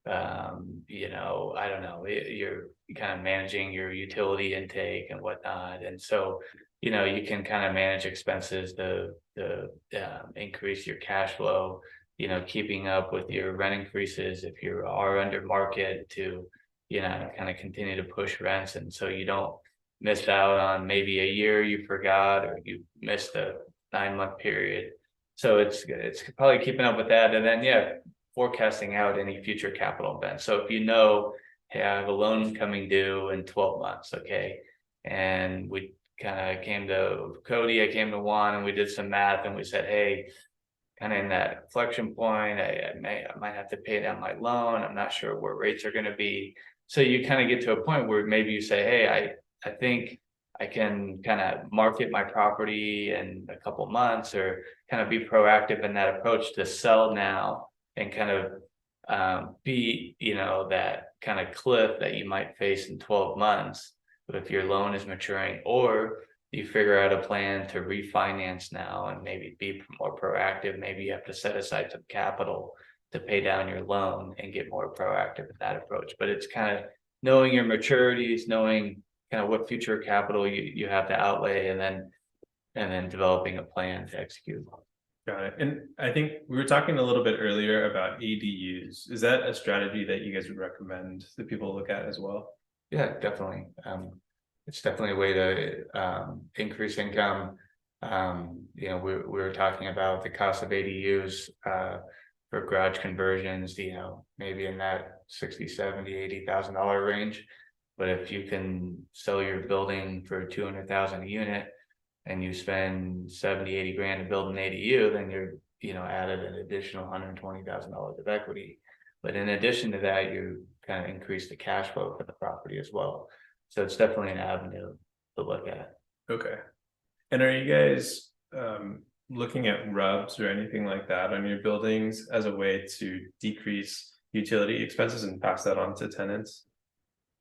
I don't know, you're kind of managing your utility intake and whatnot. And so, you can kind of manage expenses to increase your cash flow, keeping up with your rent increases if you are under market to, kind of continue to push rents. And so you don't miss out on maybe a year you forgot or you missed a 9-month period. So it's probably keeping up with that. And then, forecasting out any future capital events. So if hey, I have a loan coming due in 12 months, okay? And we kind of came to Cody, I came to Juan, and we did some math, and we said, hey, kind of in that inflection point, I might have to pay down my loan. I'm not sure where rates are going to be. So you kind of get to a point where maybe you say, hey, I think I can kind of market my property in a couple months, or kind of be proactive in that approach to sell now and kind of be, that kind of cliff that you might face in 12 months if your loan is maturing, or you figure out a plan to refinance now and maybe be more proactive. Maybe you have to set aside some capital to pay down your loan and get more proactive in that approach. But it's kind of knowing your maturities, knowing kind of what future capital you have to outlay, and then developing a plan to execute. Got it. And I think we were talking a little bit earlier about ADUs. Is that a strategy that you guys would recommend that people look at as well? Yeah, definitely. It's definitely a way to increase income. We were talking about the cost of ADUs for garage conversions, maybe in that $60,000, $70,000, $80,000 range. But if you can sell your building for $200,000 a unit, and you spend 70, 80 grand to build an ADU, then you're, added an additional $120,000 of equity. But in addition to that, you kind of increase the cash flow for the property as well. So it's definitely an avenue to look at. Okay. And are you guys looking at RUBS or anything like that on your buildings as a way to decrease utility expenses and pass that on to tenants?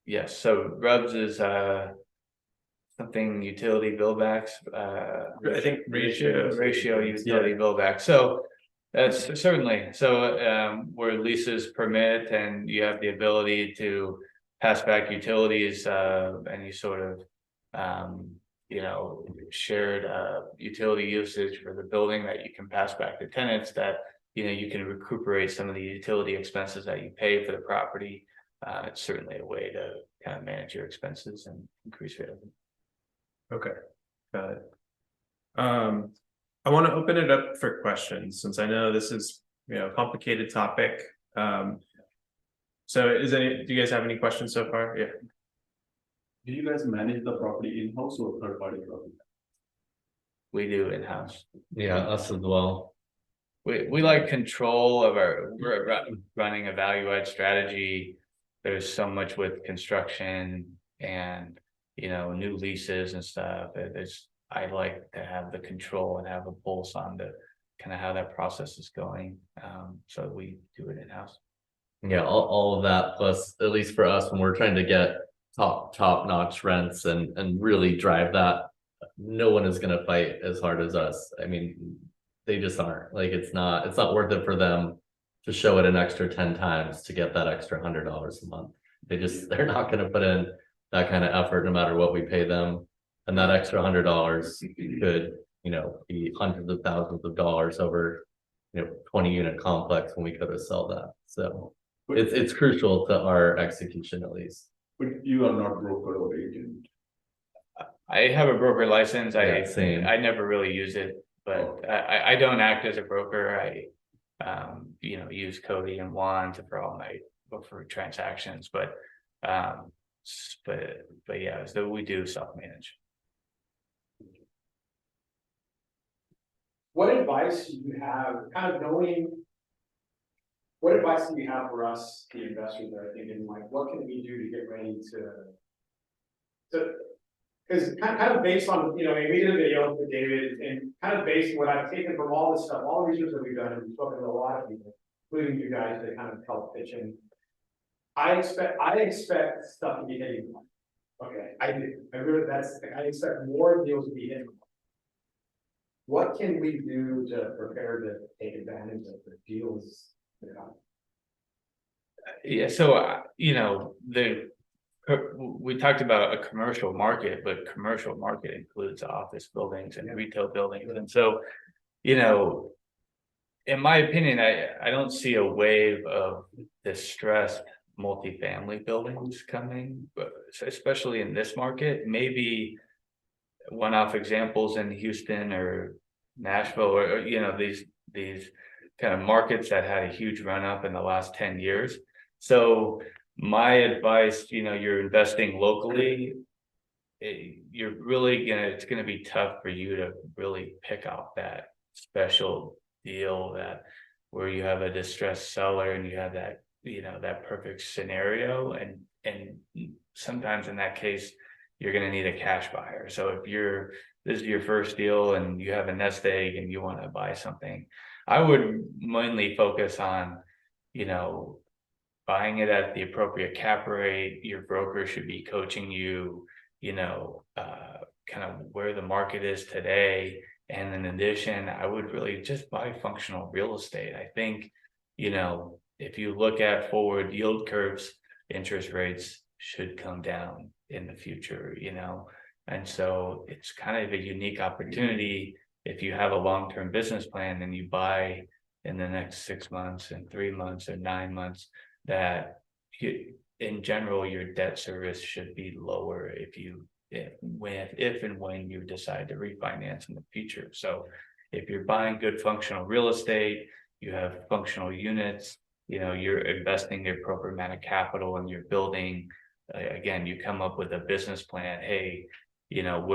Yes. So RUBS is something utility billbacks. I think ratio utility billback. So that's certainly where leases permit, and you have the ability to pass back utilities, any sort of shared utility usage for the building that you can pass back to tenants, that you can recuperate some of the utility expenses that you pay for the property. It's certainly a way to kind of manage your expenses and increase revenue. Okay, got it. I want to open it up for questions, since I know this is a complicated topic. So do you guys have any questions so far? Yeah. Do you guys manage the property in-house or third-party property? We do in-house. Yeah, us as well. We like control of we're running a value add strategy. There's so much with construction and new leases and stuff. I like to have the control and have a pulse on the kind of how that process is going. So we do it in-house. Yeah, all of that, plus at least for us, when we're trying to get top notch rents and really drive that, no one is going to fight as hard as us. I mean, they just aren't. Like, it's not worth it for them to show it an extra 10 times to get that extra $100 a month. They're not going to put in that kind of effort no matter what we pay them. And that extra $100 could, be hundreds of thousands of dollars over, 20 unit complex when we could have sold that. So it's crucial to our execution, at least. But you are not broker or agent. I have a broker license. Same. I never really use it, but I don't act as a broker. I use Cody and Juan for transactions, but yeah, so we do self-manage. What advice do you have, kind of knowing what advice do you have for us, the investors that are thinking, like, what can we do to get ready because kind of based on, you know, we did a video with David and kind of based on what I've taken from all this stuff, all the research that we've done, and we've spoken to a lot of people, including you guys that kind of help pitch in. I expect stuff to be hitting. Okay, I do. I really, I expect more deals to be hitting. What can we do to prepare to take advantage of the deals that come? Yeah, so, you know, we talked about a commercial market, but commercial market includes office buildings and retail buildings. And so, you know, in my opinion, I don't see a wave of distressed multifamily buildings coming, but especially in this market, maybe one-off examples in Houston or Nashville or you know, these kind of markets that had a huge run up in the last 10 years. So my advice, you know, you're investing locally, it's gonna be tough for you to really pick out that special deal where you have a distressed seller and you have that, you know, that perfect scenario. And sometimes in that case, you're gonna need a cash buyer. So if this is your first deal and you have a nest egg and you want to buy something, I would mainly focus on, you know, buying it at the appropriate cap rate. Your broker should be coaching you, you know, kind of where the market is today. And in addition, I would really just buy functional real estate. I think, you know, if you look at forward yield curves, interest rates should come down in the future, you know. And so it's kind of a unique opportunity if you have a long-term business plan and you buy in the next 6 months and 3 months or 9 months, that in general, your debt service should be lower if and when you decide to refinance in the future. So if you're buying good functional real estate, you have functional units, you know, you're investing the appropriate amount of capital and you're building, again, you come up with a business plan. Hey, you know,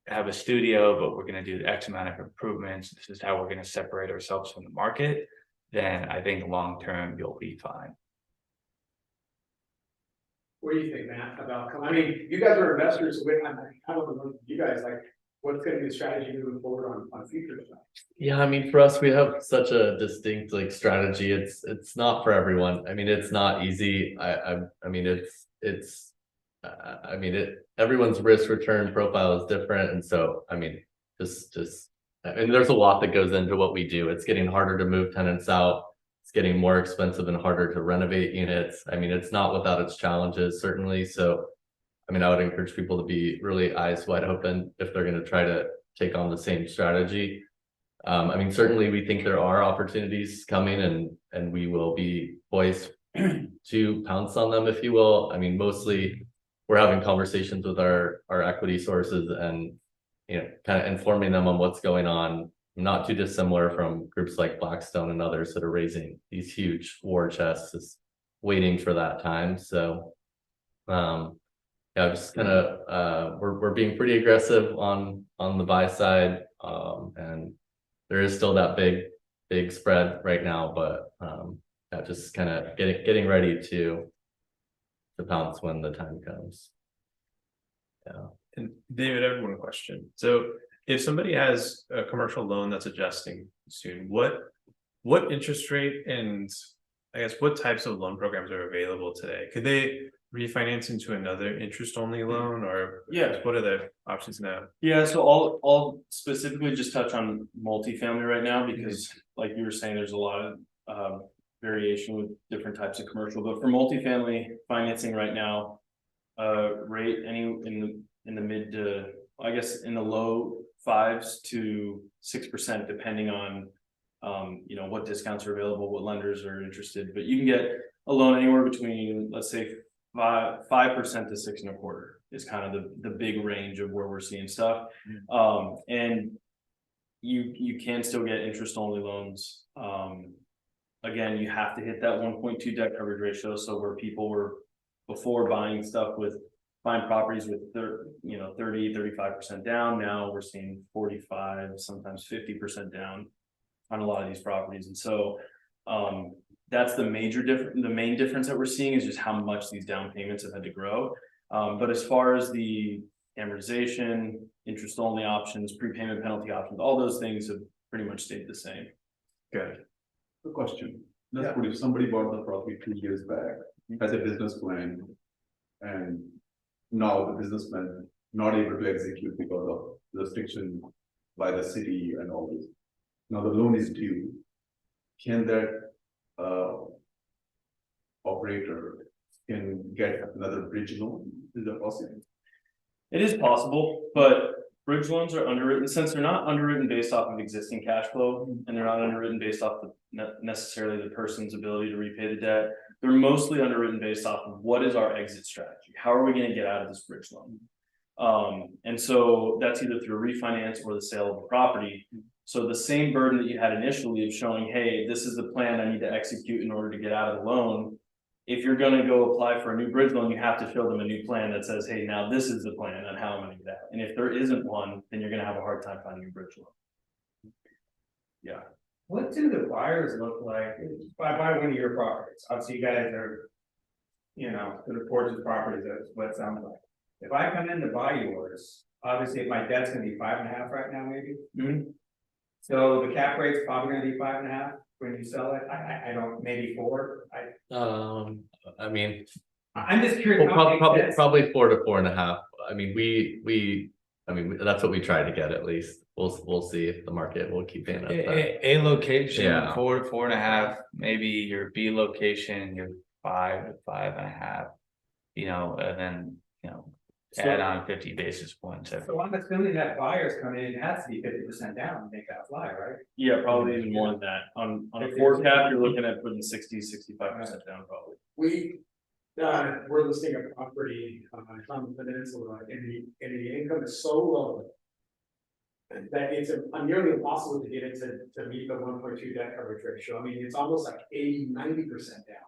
have a studio, but we're going to do X amount of improvements. This is how we're going to separate ourselves from the market. Then I think long-term, you'll be fine. What do you think, Matt, about, I mean, you guys are investors, so I don't know, you guys, like, what's going to be the strategy moving forward on future stuff? Yeah, I mean, for us, we have such a distinct like strategy. It's not for everyone. I mean, it's not easy. I mean, everyone's risk return profile is different. And so, I mean, and there's a lot that goes into what we do. It's getting harder to move tenants out. It's getting more expensive and harder to renovate units. I mean, it's not without its challenges, certainly. So, I mean, I would encourage people to be really eyes wide open if they're going to try to take on the same strategy. I mean, certainly we think there are opportunities coming and we will be poised to pounce on them, if you will. I mean, mostly we're having conversations with our equity sources and, you know, kind of informing them on what's going on, not too dissimilar from groups like Blackstone and others that are raising these huge war chests, just waiting for that time. So, yeah, just kind of, we're being pretty aggressive on the buy side. And there is still that big spread right now, but, yeah, just kind of getting ready to pounce when the time comes. Yeah. And David, I have one question. So if somebody has a commercial loan that's adjusting soon, what interest rate and I guess what types of loan programs are available today? Could they refinance into another interest only loan or what are the options now? Yeah, so I'll specifically just touch on multifamily right now because like you were saying, there's a lot of variation with different types of commercial, but for multifamily financing right now, rate in the mid to, I guess, in the low 5s to 6%, depending on, you know, what discounts are available, what lenders are interested, but you can get a loan anywhere between, let's say 5% to 6.25% is kind of the big range of where we're seeing stuff. And you can still get interest only loans. Again, you have to hit that 1.2 debt coverage ratio. So where people were before buying properties with 30-35% down, now we're seeing 45, sometimes 50% down on a lot of these properties. And so That's the main difference that we're seeing is just how much these down payments have had to grow. But as far as the amortization, interest only options, prepayment penalty options, all those things have pretty much stayed the same. Good. Good question. Let's put if somebody bought the property 2 years back, has a business plan. And now the businessman not able to execute because of restriction by the city and all this. Now the loan is due. Can that operator can get another bridge loan? Is that possible? It is possible, but bridge loans are underwritten, since they're not underwritten based off of existing cash flow, and they're not underwritten based off necessarily the person's ability to repay the debt. They're mostly underwritten based off of what is our exit strategy? How are we going to get out of this bridge loan? And so that's either through a refinance or the sale of a property. So the same burden that you had initially of showing, hey, this is the plan I need to execute in order to get out of the loan. If you're going to go apply for a new bridge loan, you have to show them a new plan that says, hey, now this is the plan on how I'm going to get out. And if there isn't one, then you're going to have a hard time finding a bridge loan. Yeah. What do the buyers look like? If I buy one of your properties, obviously you guys are, you know, the purchase properties, that's what it sounds like. If I come in to buy yours, obviously my debt's gonna be 5.5 right now, maybe. So the cap rate's probably gonna be 5.5 when you sell it. I don't, maybe 4. I mean, I'm just curious. how it makes sense. probably 4 to 4.5. I mean, that's what we try to get at least. We'll see if the market will keep paying us that. A location, Yeah. 4 to 4.5, maybe your B location, you're 5 to 5.5. You know, and then, you know, add on 50 basis points. So I'm assuming that buyers come in, it has to be 50% down to make that fly, right? Yeah, probably even more than that. On a 4 cap, you're looking at putting 60-65% down probably. We're listing a property on the peninsula and the income is so low that it's nearly impossible to get it to meet the 1.2 debt coverage ratio. I mean, it's almost like 80-90% down.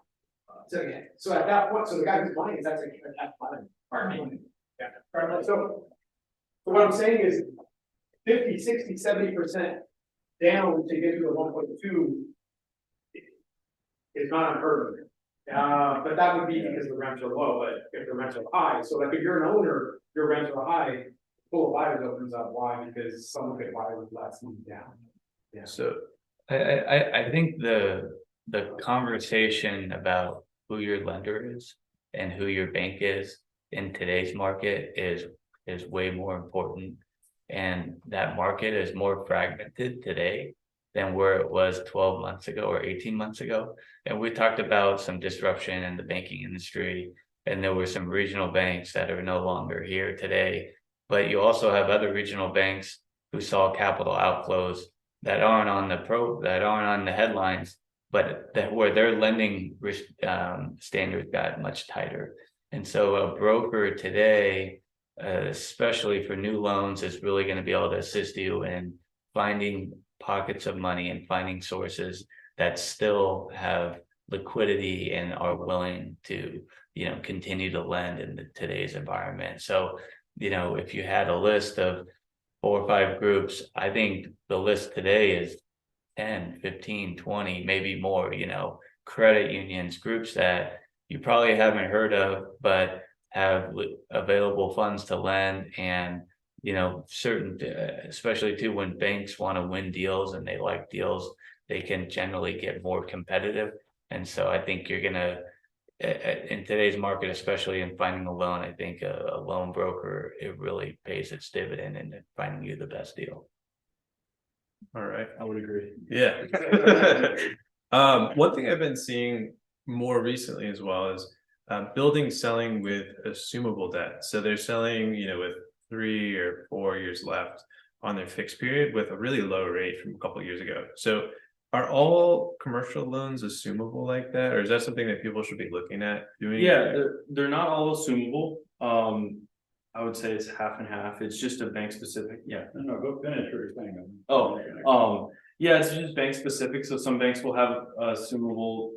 So at that point, so the guy who's buying is actually a cash buyer. Pardon me. Yeah. So what I'm saying is 50, 60, 70% down to get to the 1.2 is not unheard of. But that would be because the rents are low, but if the rents are high, so like if you're an owner, your rents are high, full of buyers opens up. Why? Because someone could buy with less money down. Yeah. So I think the conversation about who your lender is and who your bank is in today's market is way more important. And that market is more fragmented today than where it was 12 months ago or 18 months ago. And we talked about some disruption in the banking industry, and there were some regional banks that are no longer here today. But you also have other regional banks who saw capital outflows that aren't on the headlines, but that where their lending standards got much tighter. And so a broker today, especially for new loans, is really going to be able to assist you in finding pockets of money and finding sources that still have liquidity and are willing to, you know, continue to lend in today's environment. So, you know, if you had a list of 4 or 5 groups, I think the list today is 10, 15, 20, maybe more, you know, credit unions, groups that you probably haven't heard of, but have available funds to lend. And, you know, certain, especially too, when banks want to win deals and they like deals, they can generally get more competitive. And so I think you're gonna, in today's market, especially in finding a loan, I think a loan broker, it really pays its dividend in finding you the best deal. All right. I would agree. Yeah. One thing I've been seeing more recently as well is buildings selling with assumable debt. So they're selling, you know, with 3 or 4 years left on their fixed period with a really low rate from a couple of years ago. So are all commercial loans assumable like that, or is that something that people should be looking at doing? Yeah, they're not all assumable. I would say it's half and half. It's just a bank specific. Yeah. No, go finish what you're saying. Yeah, it's just bank specific. So some banks will have assumable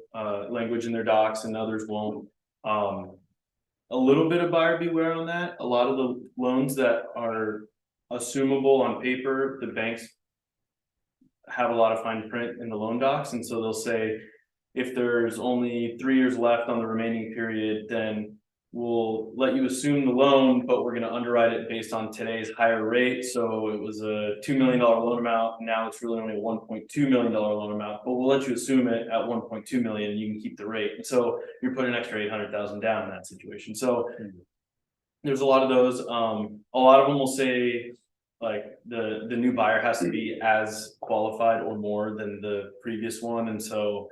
language in their docs and others won't. A little bit of buyer beware on that. A lot of the loans that are assumable on paper, the banks have a lot of fine print in the loan docs, and so they'll say if there's only 3 years left on the remaining period, then we'll let you assume the loan, but we're gonna underwrite it based on today's higher rate. So it was a $2 million loan amount, now it's really only a $1.2 million loan amount, but we'll let you assume it at 1.2 million, and you can keep the rate. And so you're putting an extra 800,000 down in that situation. So there's a lot of those. A lot of them will say like the new buyer has to be as qualified or more than the previous one. And so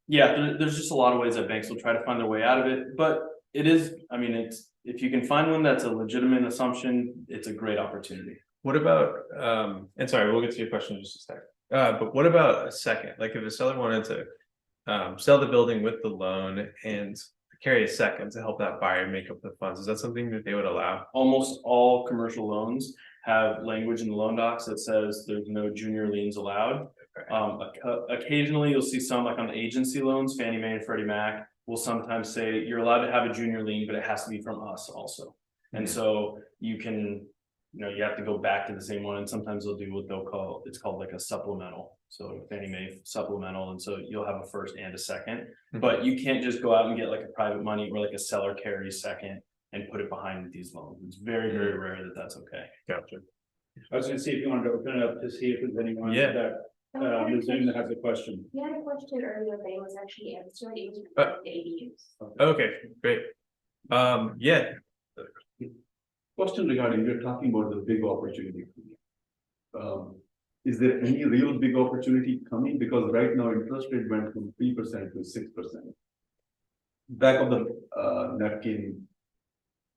yeah, there's just a lot of ways that banks will try to find their way out of it, but it is, I mean, it's, if you can find one that's a legitimate assumption, it's a great opportunity. What about, and sorry, we'll get to your question in just a second. But what about a second? Like if a seller wanted to sell the building with the loan and carry a second to help that buyer make up the funds, is that something that they would allow? Almost all commercial loans have language in the loan docs that says there's no junior liens allowed. Occasionally you'll see some, like on the agency loans, Fannie Mae and Freddie Mac will sometimes say you're allowed to have a junior lien, but it has to be from us also. And so you can, you have to go back to the same one, and sometimes they'll do what they'll call, it's called like a supplemental. So Fannie Mae supplemental, and so you'll have a first and a second, but you can't just go out and get like a private money or like a seller carry second and put it behind these loans. It's very, very rare that that's okay. Gotcha. I was gonna see if you wanted to open it up to see if there's anyone Yeah. that, in Zoom that has a question. We had a question earlier, but it was actually answered. It was regarding the ADUs. Okay, great. Yeah, Question regarding, we're talking about the big opportunity. Is there any real big opportunity coming? Because right now interest rate went from 3% to 6%. Back of the napkin,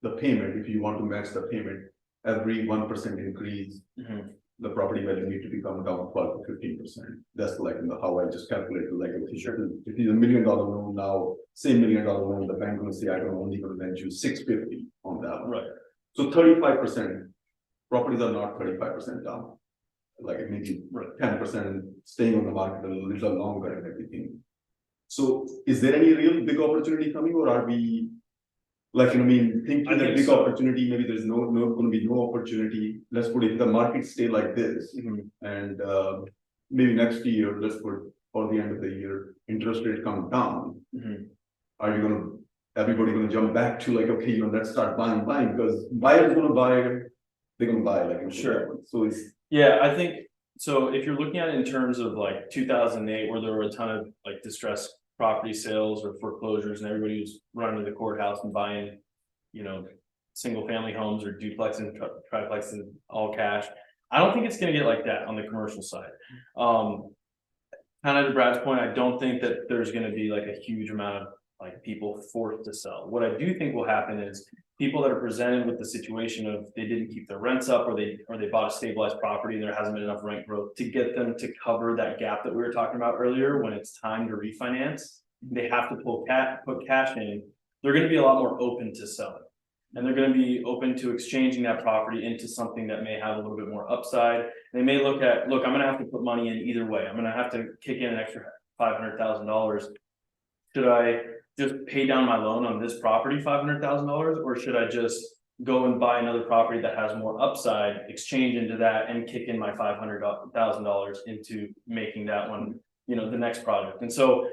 the payment, if you want to match the payment, every 1% increase, the property value need to become down 12 to 15%. That's like how I just calculated, like if it's a $1 million loan now, same $1 million loan, the bank will say, I don't only gonna lend you 650 on that one. Right. So 35%, properties are not 35% down. Like it may be 10% staying on the market a little longer and everything. So is there any real big opportunity coming, or are we like, thinking I that think big so. opportunity, maybe there's no gonna be no opportunity. Let's put it, the market stay like this. And maybe next year, let's put for the end of the year, interest rate come down. Are you gonna, everybody gonna jump back to like, okay, let's start buying, because buyers gonna buy, they're gonna buy like. Sure. So it's. Yeah, I think, so if you're looking at it in terms of like 2008, where there were a ton of like distressed property sales or foreclosures, and everybody was running to the courthouse and buying, single family homes or duplexes and triplexes, all cash. I don't think it's gonna get like that on the commercial side. Kind of to Brad's point, I don't think that there's gonna be like a huge amount of like people forced to sell. What I do think will happen is people that are presented with the situation of they didn't keep their rents up, or they bought a stabilized property and there hasn't been enough rent growth to get them to cover that gap that we were talking about earlier. When it's time to refinance, they have to put cash in. They're going to be a lot more open to selling, and they're going to be open to exchanging that property into something that may have a little bit more upside. They may look, I'm going to have to put money in either way. I'm going to have to kick in an extra $500,000. Should I just pay down my loan on this property $500,000, or should I just go and buy another property that has more upside, exchange into that, and kick in my $500,000 into making that one, the next project? And so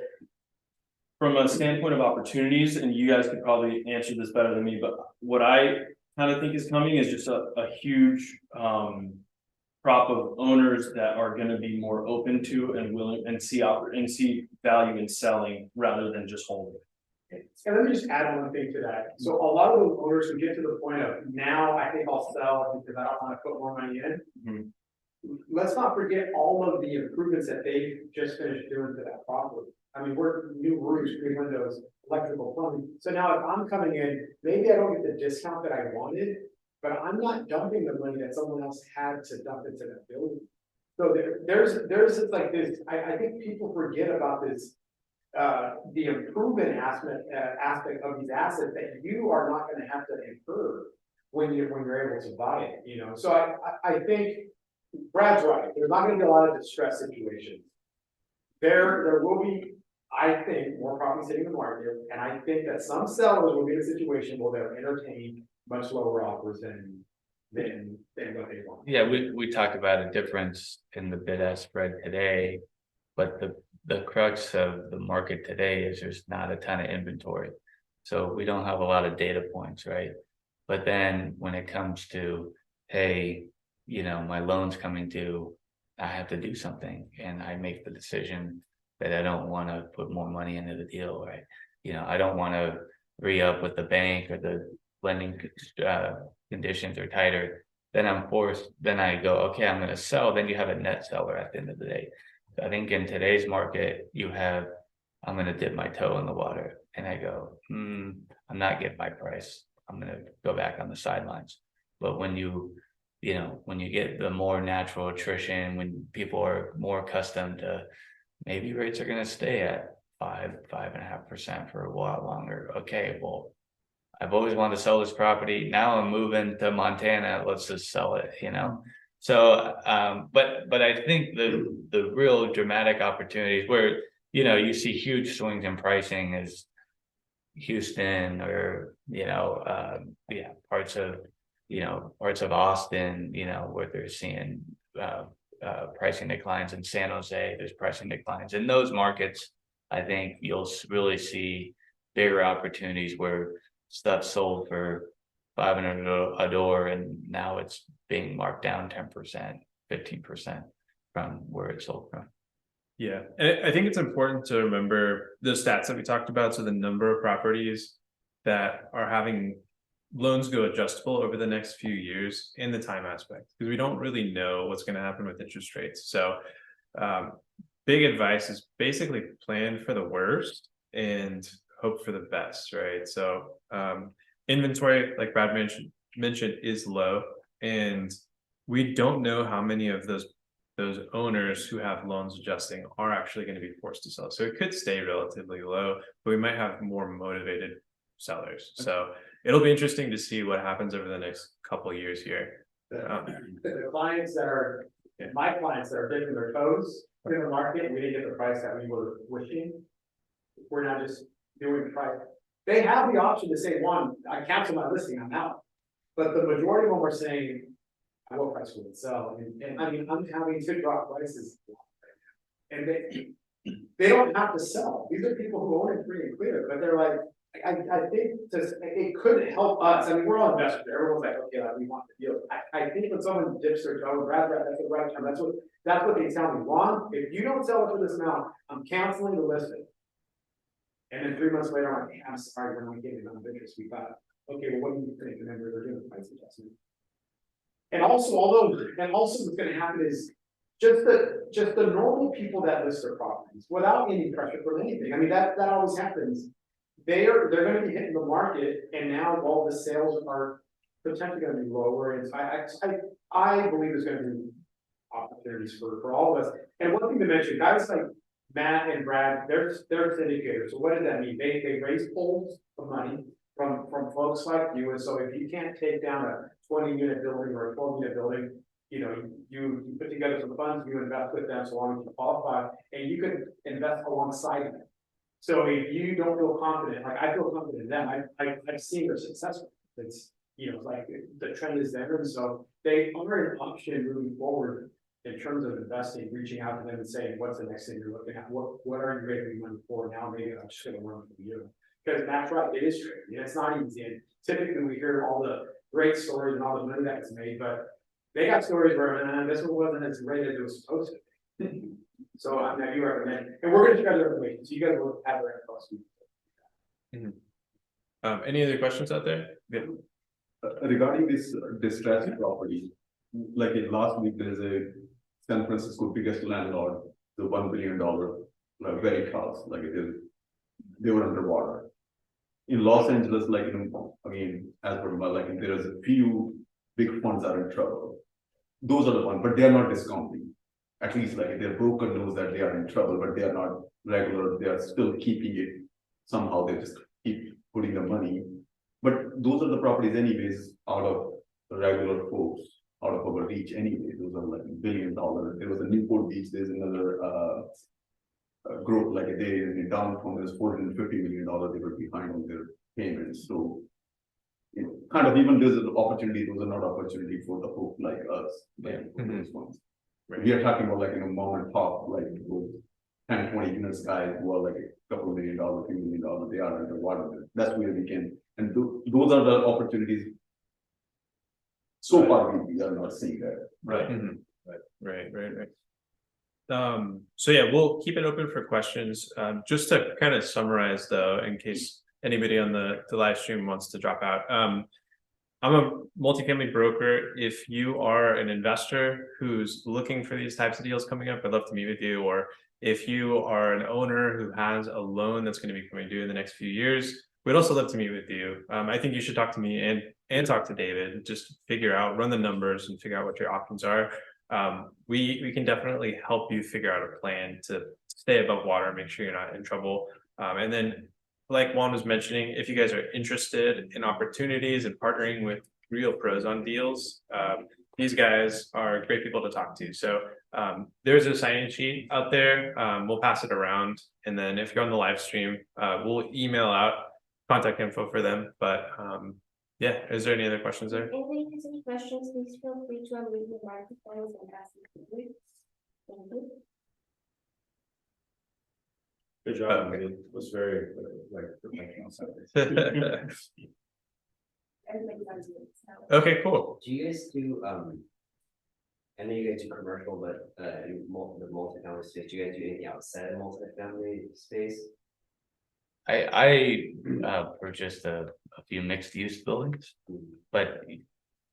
from a standpoint of opportunities, and you guys could probably answer this better than me, but what I kind of think is coming is just a huge crop of owners that are going to be more open to and willing and see value in selling rather than just holding. And let me just add one thing to that. So a lot of those owners who get to the point of now I think I'll sell because I don't want to put more money in. Let's not forget all of the improvements that they just finished doing to that property. I mean, we're new roofs, new windows, electrical plumbing. So now if I'm coming in, maybe I don't get the discount that I wanted, but I'm not dumping the money that someone else had to dump into that building. So there's like this, I think people forget about this, the improvement aspect of these assets that you are not going to have to incur when you're able to buy it, So I think Brad's right. There's not going to be a lot of distress situations. There will be, I think, more property sitting in the market, and I think that some sellers will be in a situation where they'll entertain much lower offers than what they want. Yeah, we talked about a difference in the bid ask spread today, but the crux of the market today is there's not a ton of inventory. So we don't have a lot of data points, right? But then when it comes to, hey, my loan's coming due, I have to do something, and I make the decision that I don't want to put more money into the deal, right? I don't want to re-up with the bank, or the lending conditions are tighter. Then I'm forced, then I go, okay, I'm going to sell. Then you have a net seller at the end of the day. I think in today's market, I'm going to dip my toe in the water, and I go, I'm not getting my price. I'm going to go back on the sidelines. But when you get the more natural attrition, when people are more accustomed to, maybe rates are going to stay at 5.5% for a while longer. Okay, well, I've always wanted to sell this property. Now I'm moving to Montana. Let's just sell it, So, but I think the real dramatic opportunities where, you see huge swings in pricing is Houston, or, parts of Austin, where they're seeing pricing declines. In San Jose, there's pricing declines. In those markets, I think you'll really see bigger opportunities where stuff sold for $500 a door, and now it's being marked down 10%, 15% from where it sold from. Yeah, and I think it's important to remember the stats that we talked about. So the number of properties that are having loans go adjustable over the next few years, in the time aspect, because we don't really know what's going to happen with interest rates. So big advice is basically plan for the worst and hope for the best, right? So inventory, like Brad mentioned, is low, and we don't know how many of those owners who have loans adjusting are actually going to be forced to sell. So it could stay relatively low, but we might have more motivated sellers. So it'll be interesting to see what happens over the next couple of years here. The clients that are, my clients that are dipping their toes in the market, we didn't get the price that we were wishing. We're not just doing price. They have the option to say, one, I cancel my listing, I'm out. But the majority of them are saying, I will price will sell. And I mean, I'm having to drop prices. And they don't have to sell. These are people who own it free and clear, but they're like, I think it could help us. I mean, we're all investors. Everyone's like, okay, we want the deal. I think when someone dips their toe, that's the right term. That's what they tell me. Ron, if you don't sell it for this amount, I'm canceling the listing. And then 3 months later, I'm like, I'm sorry, we're not getting enough interest. We thought, okay, well, what do you think? And then they're doing the price adjustment. And also, what's going to happen is just the normal people that list their properties without any pressure for anything. I mean, that always happens. They're going to be hitting the market, and now all the sales are potentially going to be lower. And I believe there's going to be opportunities for all of us. And one thing to mention, guys like Matt and Brad, they're syndicators. So what does that mean? They raise pools of money from folks like you. And so if you can't take down a 20-unit building or a 12-unit building, you put together some funds, you invest with them so long as you qualify, and you can invest alongside them. So if you don't feel confident, like I feel confident in them, I've seen their success. It's like the trend is there, and so they are an option moving forward in terms of investing, reaching out to them and saying, what's the next thing you're looking at? What are you raising money for now? Maybe I'm just going to run for you. Because that's right, it is tricky. It's not easy. And typically we hear all the great stories and all the money that's made, but they got stories where this one wasn't as great as it was supposed to be. So I'm going to recommend, and we're going to share the information, so you guys will have their info. Any other questions out there? Yeah. Regarding this distressed property, like in last week, there's a San Francisco biggest landlord, the $1 billion, very close, like it is, they were underwater. In Los Angeles, like, I mean, as per my, like, there is a few big funds are in trouble. Those are the ones, but they are not discounting. At least like their broker knows that they are in trouble, but they are not regular. They are still keeping it. Somehow they just keep putting the money. But those are the properties anyways out of the regular folks, out of our reach anyway. Those are like $1 billion. There was a Newport Beach. There's another growth like they in downtown. There's $450 million. They were behind on their payments. So kind of even there's an opportunity. Those are not opportunity for the folk like us. Like those ones. Right. We are talking about like mom and pop like those 10, 20 units guys who are like a couple $1 million, $2 million, they are underwater. That's where we can, and those are the opportunities. So far, we are not seeing that. Right. Right. So yeah, we'll keep it open for questions. Just to kind of summarize though, in case anybody on the live stream wants to drop out. I'm a multifamily broker. If you are an investor who's looking for these types of deals coming up, I'd love to meet with you. Or if you are an owner who has a loan that's going to be coming due in the next few years, we'd also love to meet with you. I think you should talk to me and talk to David, just figure out, run the numbers and figure out what your options are. We can definitely help you figure out a plan to stay above water, make sure you're not in trouble. And then, like Juan was mentioning, if you guys are interested in opportunities and partnering with real pros on deals, these guys are great people to talk to. So there's a sign-in sheet out there. We'll pass it around. And then if you're on the live stream, we'll email out contact info for them. But yeah, is there any other questions there? If anybody has any questions, please feel free to unmute your microphones and ask them. Thank you. Good job. It was very like professional. Everybody's on Zoom, so. Okay, cool. Do you guys do, I know you guys do commercial, but, in the multifamily space, do you guys do anything outside of multifamily space? I purchased a few mixed use buildings, but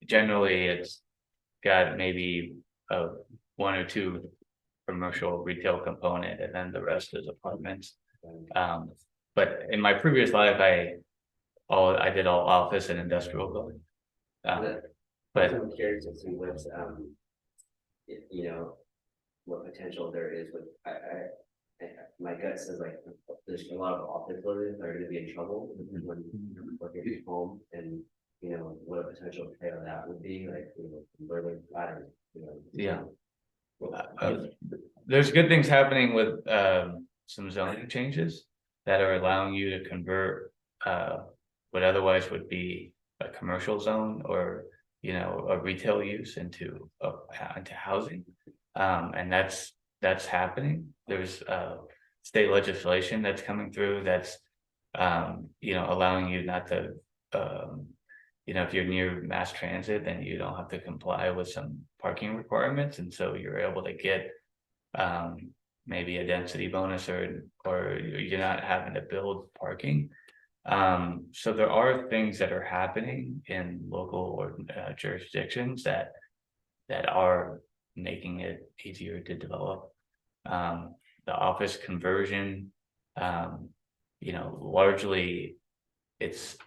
generally it's got maybe one or two commercial retail component and then the rest is apartments. But in my previous life, I did all office and industrial buildings. But I'm curious as to what, you know, what potential there is with, my gut says like, there's a lot of office buildings that are gonna be in trouble when you're working at home, and, you know, what a potential trade on that would be, like, you know, converting patterns, you know. yeah. There's good things happening with some zoning changes that are allowing you to convert what otherwise would be a commercial zone or, you know, a retail use into housing. And that's happening. There's state legislation that's coming through that's you know, allowing you not to you know, if you're near mass transit, then you don't have to comply with some parking requirements, and so you're able to get maybe a density bonus or you're not having to build parking. So there are things that are happening in local or jurisdictions that are making it easier to develop. The office conversion, you know, largely it's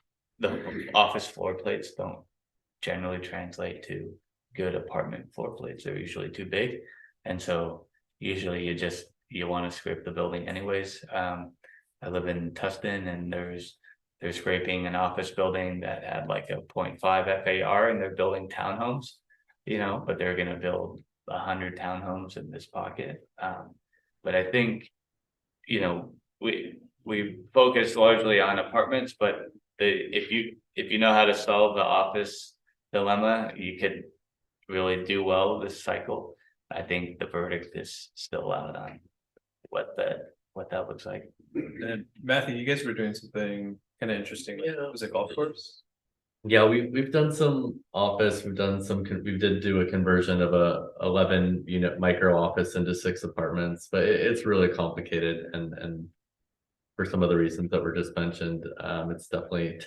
the office floor plates don't generally translate to good apartment floor plates. They're usually too big, and so usually you want to scrape the building anyways. I live in Tustin, and they're scraping an office building that had like a 0.5 FAR, and they're building townhomes, you know, but they're going to build 100 townhomes in this pocket. But I think, you know, we focus largely on apartments, but if you know how to solve the office dilemma, you could really do well this cycle. I think the verdict is still out on what that looks like. And Matthew, you guys were doing something kind of interesting. Yeah. Was it golf course? Yeah, we've done some office, we did do a conversion of a 11 unit micro office into 6 apartments, but it's really complicated, and for some of the reasons that were just mentioned, it's definitely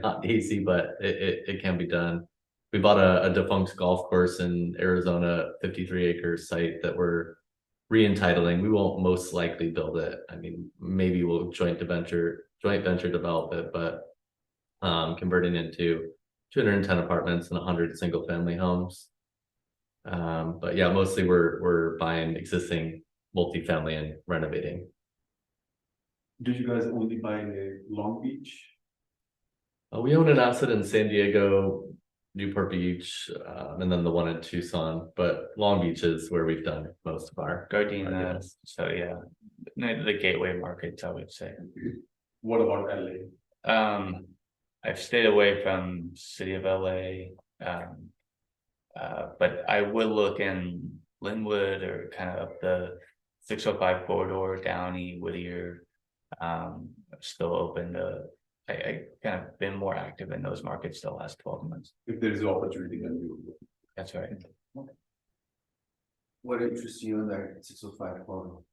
not easy, but it can be done. We bought a defunct golf course in Arizona, 53-acre site that we're re-entitling. We won't most likely build it. I mean, maybe we'll joint venture develop it, but converting into 210 apartments and 100 single family homes. But yeah, mostly we're buying existing multifamily and renovating. Did you guys only buy in Long Beach? We own an asset in San Diego, Newport Beach, and then the one in Tucson, but Long Beach is where we've done most of our Gardena, deals. so yeah, the gateway markets, I would say. What about LA? I've stayed away from city of LA, but I would look in Linwood or kind of up the 605 corridor, Downey, Whittier, still open to. I kind of been more active in those markets the last 12 months. If there is opportunity, then we will. That's right. What interests you in that 605 corridor?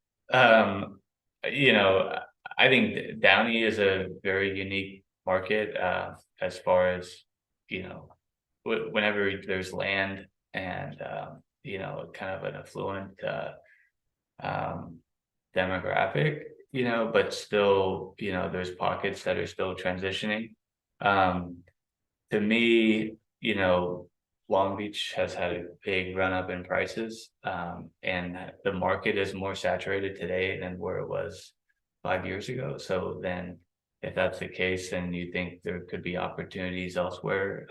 You know, I think Downey is a very unique market, as far as, you know, whenever there's land and, you know, kind of an affluent, demographic, you know, but still, you know, there's pockets that are still transitioning. To me, you know, Long Beach has had a big run up in prices, and the market is more saturated today than where it was 5 years ago. So then, if that's the case, then you think there could be opportunities elsewhere.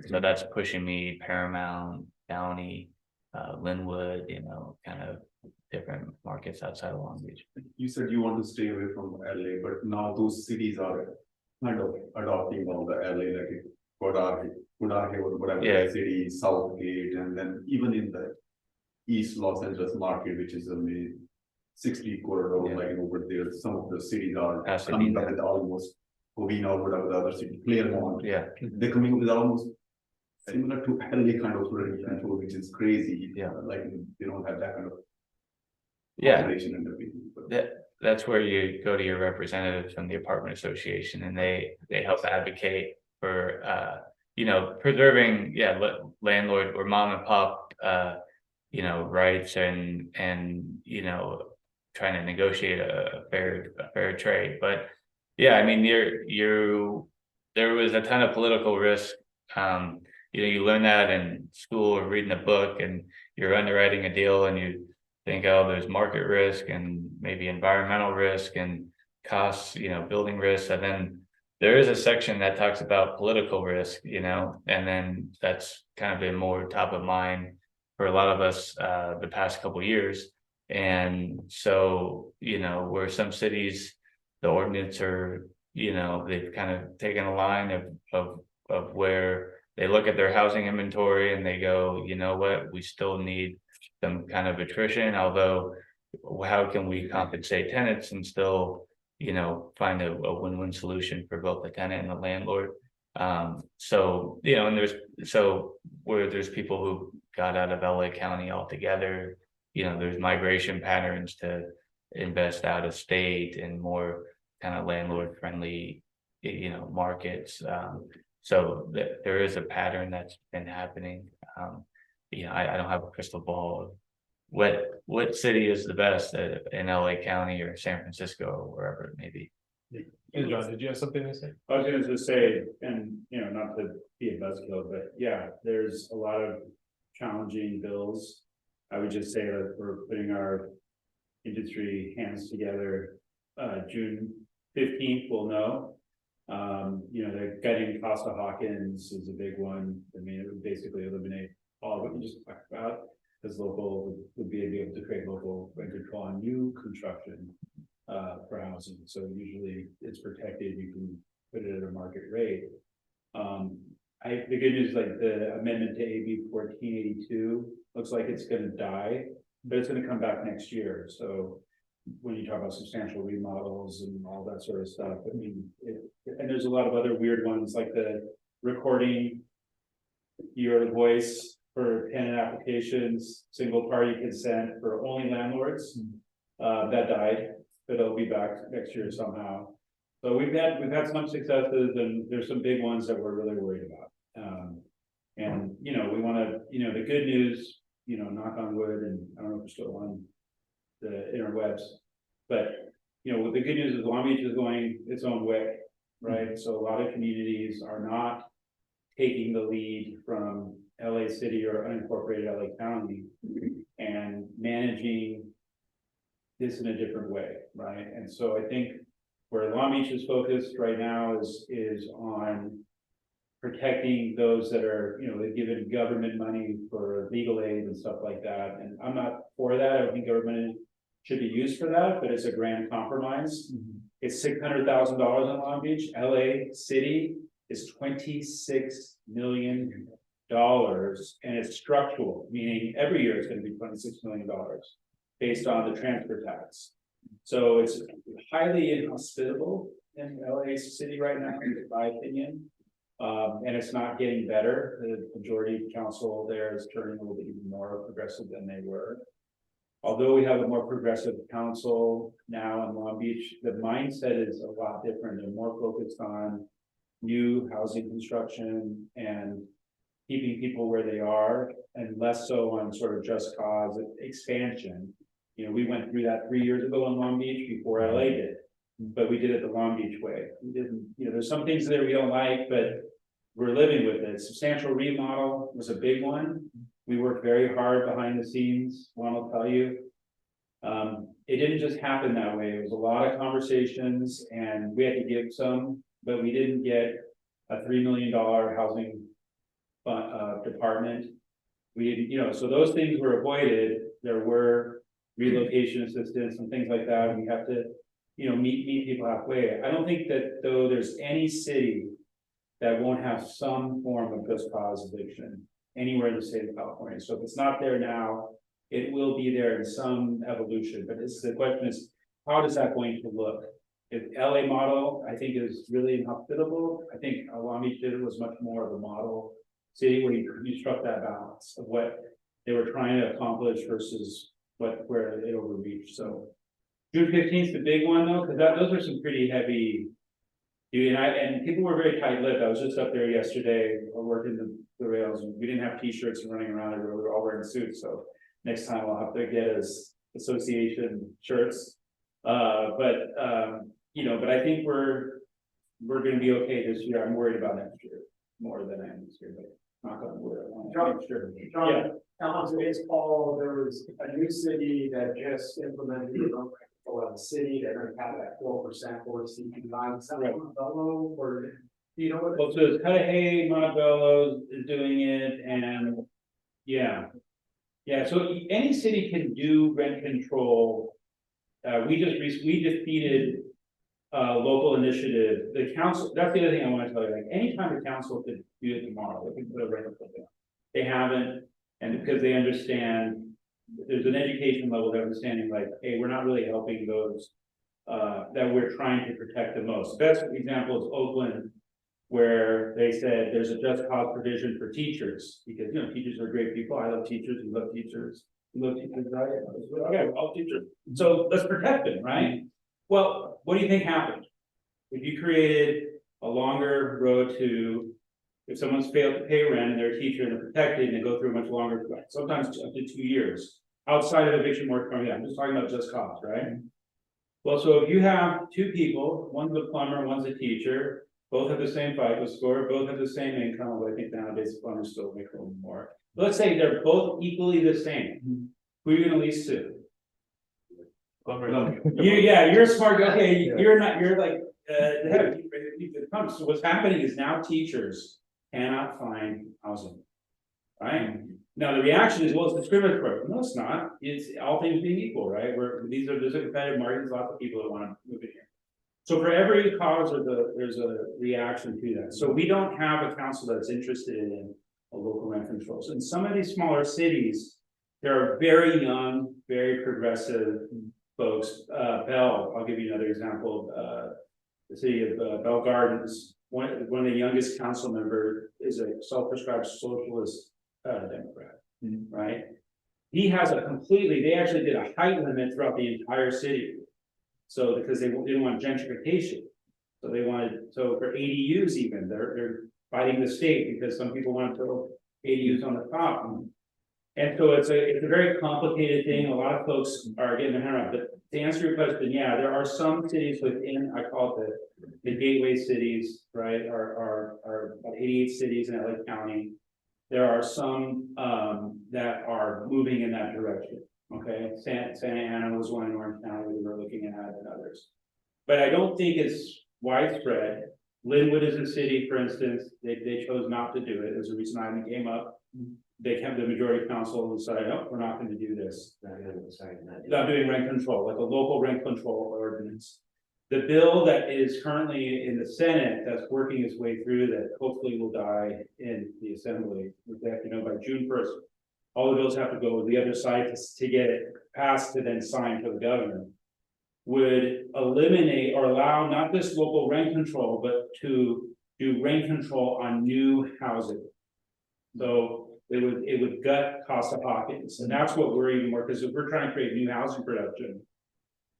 So that's pushing me Paramount, Downey, Linwood, you know, kind of different markets outside of Long Beach. You said you want to stay away from LA, but now those cities are kind of adopting all the LA, like Kodahi, or whatever Yeah. city, Southgate, and then even in the East Los Angeles market, which is a main 60 corridor, Yeah. like over there, some of the cities are Pasadena. coming up with almost Covina or whatever the other city, Claremont. Yeah, They're coming up with almost similar to LA kind of rent control, which is crazy. Yeah. Like they don't have that kind of yeah. population and everything. But That's where you go to your representatives from the apartment association, and they help advocate for you know, preserving landlord or mom and pop you know, rights and you know, trying to negotiate a fair trade. But yeah, I mean, there was a ton of political risk. You know, you learn that in school or reading a book, and you're underwriting a deal and you think, oh, there's market risk and maybe environmental risk and costs, you know, building risks. And then there is a section that talks about political risk, you know, and then that's kind of been more top of mind for a lot of us the past couple of years. And so, you know, where some cities, the ordinance are, you know, they've kind of taken a line of where they look at their housing inventory and they go, you know what, we still need some kind of attrition, although how can we compensate tenants and still, you know, find a win-win solution for both the tenant and the landlord. So, you know, and where there's people who got out of LA County altogether, you know, there's migration patterns to invest out of state and more kind of landlord friendly, you know, markets. So there is a pattern that's been happening. You know, I don't have a crystal ball of what city is the best in LA County or San Francisco or wherever it may be. Hey, John, did you have something to say? I was gonna just say, and you know, not to be a buzzkill, but yeah, there's a lot of challenging bills. I would just say that we're putting our industry hands together. June 15th, we'll know. You know, the gutting Costa-Hawkins is a big one. I mean, it would basically eliminate all what you just talked about, because local would be able to create local rent control on new construction for housing. So usually it's protected. You can put it at a market rate. The good news, like the amendment to AB 1482, looks like it's going to die, but it's going to come back next year. So when you talk about substantial remodels and all that sort of stuff, I mean, and there's a lot of other weird ones like the recording your voice for tenant applications, single party consent for only landlords. That died, but it'll be back next year somehow. So we've had some successes, and there's some big ones that we're really worried about. And you know, we want to, you know, the good news, you know, knock on wood, and I don't know if we're still on the interwebs, but you know, the good news is Long Beach is going its own way, right? So a lot of communities are not taking the lead from LA City or unincorporated LA County and managing this in a different way, right? And so I think where Long Beach is focused right now is on protecting those that are, you know, they've given government money for legal aid and stuff like that. And I'm not for that. I don't think government should be used for that, but it's a grand compromise. It's $600,000 in Long Beach. LA City is $26 million, and it's structural, meaning every year it's going to be $26 million. based on the transfer tax. So it's highly inhospitable in LA City right now, in my opinion. And it's not getting better. The majority of council there is turning a little bit even more progressive than they were. Although we have a more progressive council now in Long Beach, the mindset is a lot different. They're more focused on new housing construction and keeping people where they are, and less so on sort of just cause expansion. You know, we went through that 3 years ago in Long Beach before LA did, but we did it the Long Beach way. We didn't, you know, there's some things there we don't like, but we're living with it. Substantial remodel was a big one. We worked very hard behind the scenes, Juan will tell you. It didn't just happen that way. It was a lot of conversations and we had to give some, but we didn't get a $3 million housing department. We, you know, so those things were avoided. There were relocation assistance and things like that. We have to, you know, meet people halfway. I don't think that though there's any city that won't have some form of just cause eviction anywhere in the state of California. So if it's not there now, it will be there in some evolution. But the question is, how does that going to look? If LA model, I think, is really inhospitable. I think Long Beach did it was much more of a model city where you struck that balance of what they were trying to accomplish versus where it overreached. So June 15th is the big one though, because those are some pretty heavy. And people were very tight-lipped. I was just up there yesterday working the rails, and we didn't have T-shirts and running around everywhere. We were all wearing suits. So next time I'll have to get us association shirts. You know, but I think we're going to be okay this year. I'm worried about next year more than I am this year, but not going to worry. John, on today's call, there was a new city that just implemented the city. They're going to have that 4% for CP9. Is that Montebello, or do you know what? Well, so it's Cudahy, Montebello is doing it, and yeah. So any city can do rent control. We defeated local initiative. The council. That's the other thing I want to tell you. Like anytime the council could do it tomorrow, they can put a rent control down. They haven't, and because they understand. There's an education level of understanding, like, hey, we're not really helping those that we're trying to protect the most. The best example is Oakland, where they said there's a just cause provision for teachers, because you know teachers are great people. I love teachers. We love teachers. We love teachers, right? Okay, we love teachers. So let's protect them, right? Well, what do you think happened if you created a longer road to? If someone's failed to pay rent and they're a teacher and they're protected and they go through a much longer, sometimes up to 2 years, outside of eviction moratorium, I'm just talking about just cause, right? Well, so if you have two people, one's a plumber, one's a teacher, both have the same FICO score, both have the same income, but I think nowadays plumbers still make a little more. Let's say they're both equally the same. Who are you gonna lease to? You're a smart guy. Okay, you're not, you're like, so what's happening is now teachers cannot find housing, right? Now the reaction is, well, it's discriminatory. No, it's not. It's all things being equal, right? There's a competitive market. There's lots of people that want to move in here. So for every cause, there's a reaction to that. So we don't have a council that's interested in a local rent control. So in some of these smaller cities, there are very young, very progressive folks. I'll give you another example. The city of Bell Gardens. One of the youngest council member is a self-prescribed socialist Democrat, right? He has they actually did a height limit throughout the entire city. So because they didn't want gentrification. So they wanted, for ADUs even, they're fighting the state because some people want to throw ADUs on the top. And so it's a very complicated thing. A lot of folks are getting their hand around. But to answer your question, yeah, there are some cities within, I call it the gateway cities, right? Are about 88 cities in LA County. There are some that are moving in that direction. Okay, Santa Ana was one in Orange County we were looking at, and others. But I don't think it's widespread. Linwood is a city, for instance. They chose not to do it. There's a reason item came up. They kept the majority council and decided, no, we're not going to do this. Not doing rent control, like a local rent control ordinance. The bill that is currently in the Senate that's working its way through that hopefully will die in the Assembly, we have to know by June 1st. all the bills have to go to the other side to get it passed to then sign for the governor. Would eliminate or allow not just local rent control, but to do rent control on new housing. So it would gut cost of pockets, and that's what we're even more, because if we're trying to create new housing production.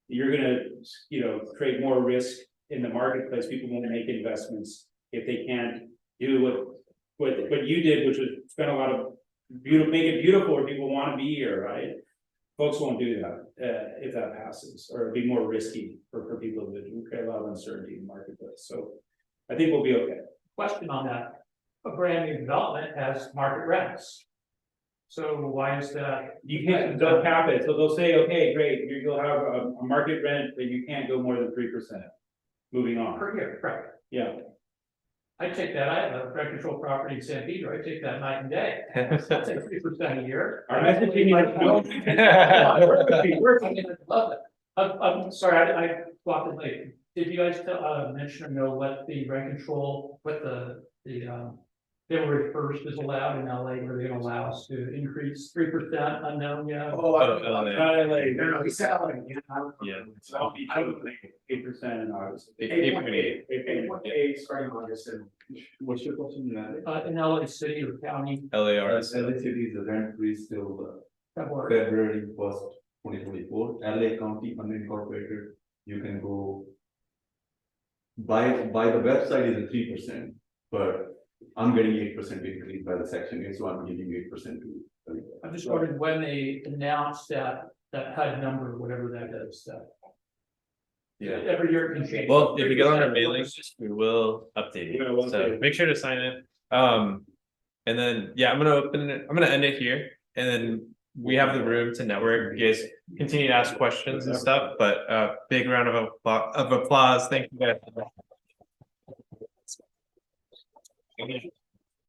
You're gonna, create more risk in the marketplace, people won't make investments if they can't do what you did, which was spend a lot of make it beautiful where people wanna be here, right? Folks won't do that, if that passes, or it'd be more risky for people to create a lot of uncertainty in the marketplace, so I think we'll be okay. Question on that, a brand new development has market rents. So why is that? You can't, they'll cap it, so they'll say, okay, great, you'll have a market rent, but you can't go more than 3%. Moving on, Per year, correct. yeah. I take that, I have a rent control property in San Pedro, I take that night and day. I take 3% a year. Our messaging I love it. I'm sorry, I walked in late. Did you guys mention or know what the rent control, what the February 1st is allowed in LA, where they're gonna allow us to increase 3% unknown yet? They're selling, Yeah. I would think 8% in August. 8.8. starting August and. What's your question, Larry? In LA City or county, LARS. LA City is the rent freeze till February. February 1st, 2024. LA County unincorporated, you can go. By the website is a 3%, but I'm getting 8% increase by the section 8, so I'm giving 8% to. I'm just wondering when they announced that HUD number, whatever that is, Yeah. every year it can change. Well, if you get on our mailing list, we will update Yeah, you, we'll so update it. make sure to sign in. And then, yeah, I'm gonna end it here, and then we have the room to network. You guys continue to ask questions and stuff, but big round of applause. Thank you guys.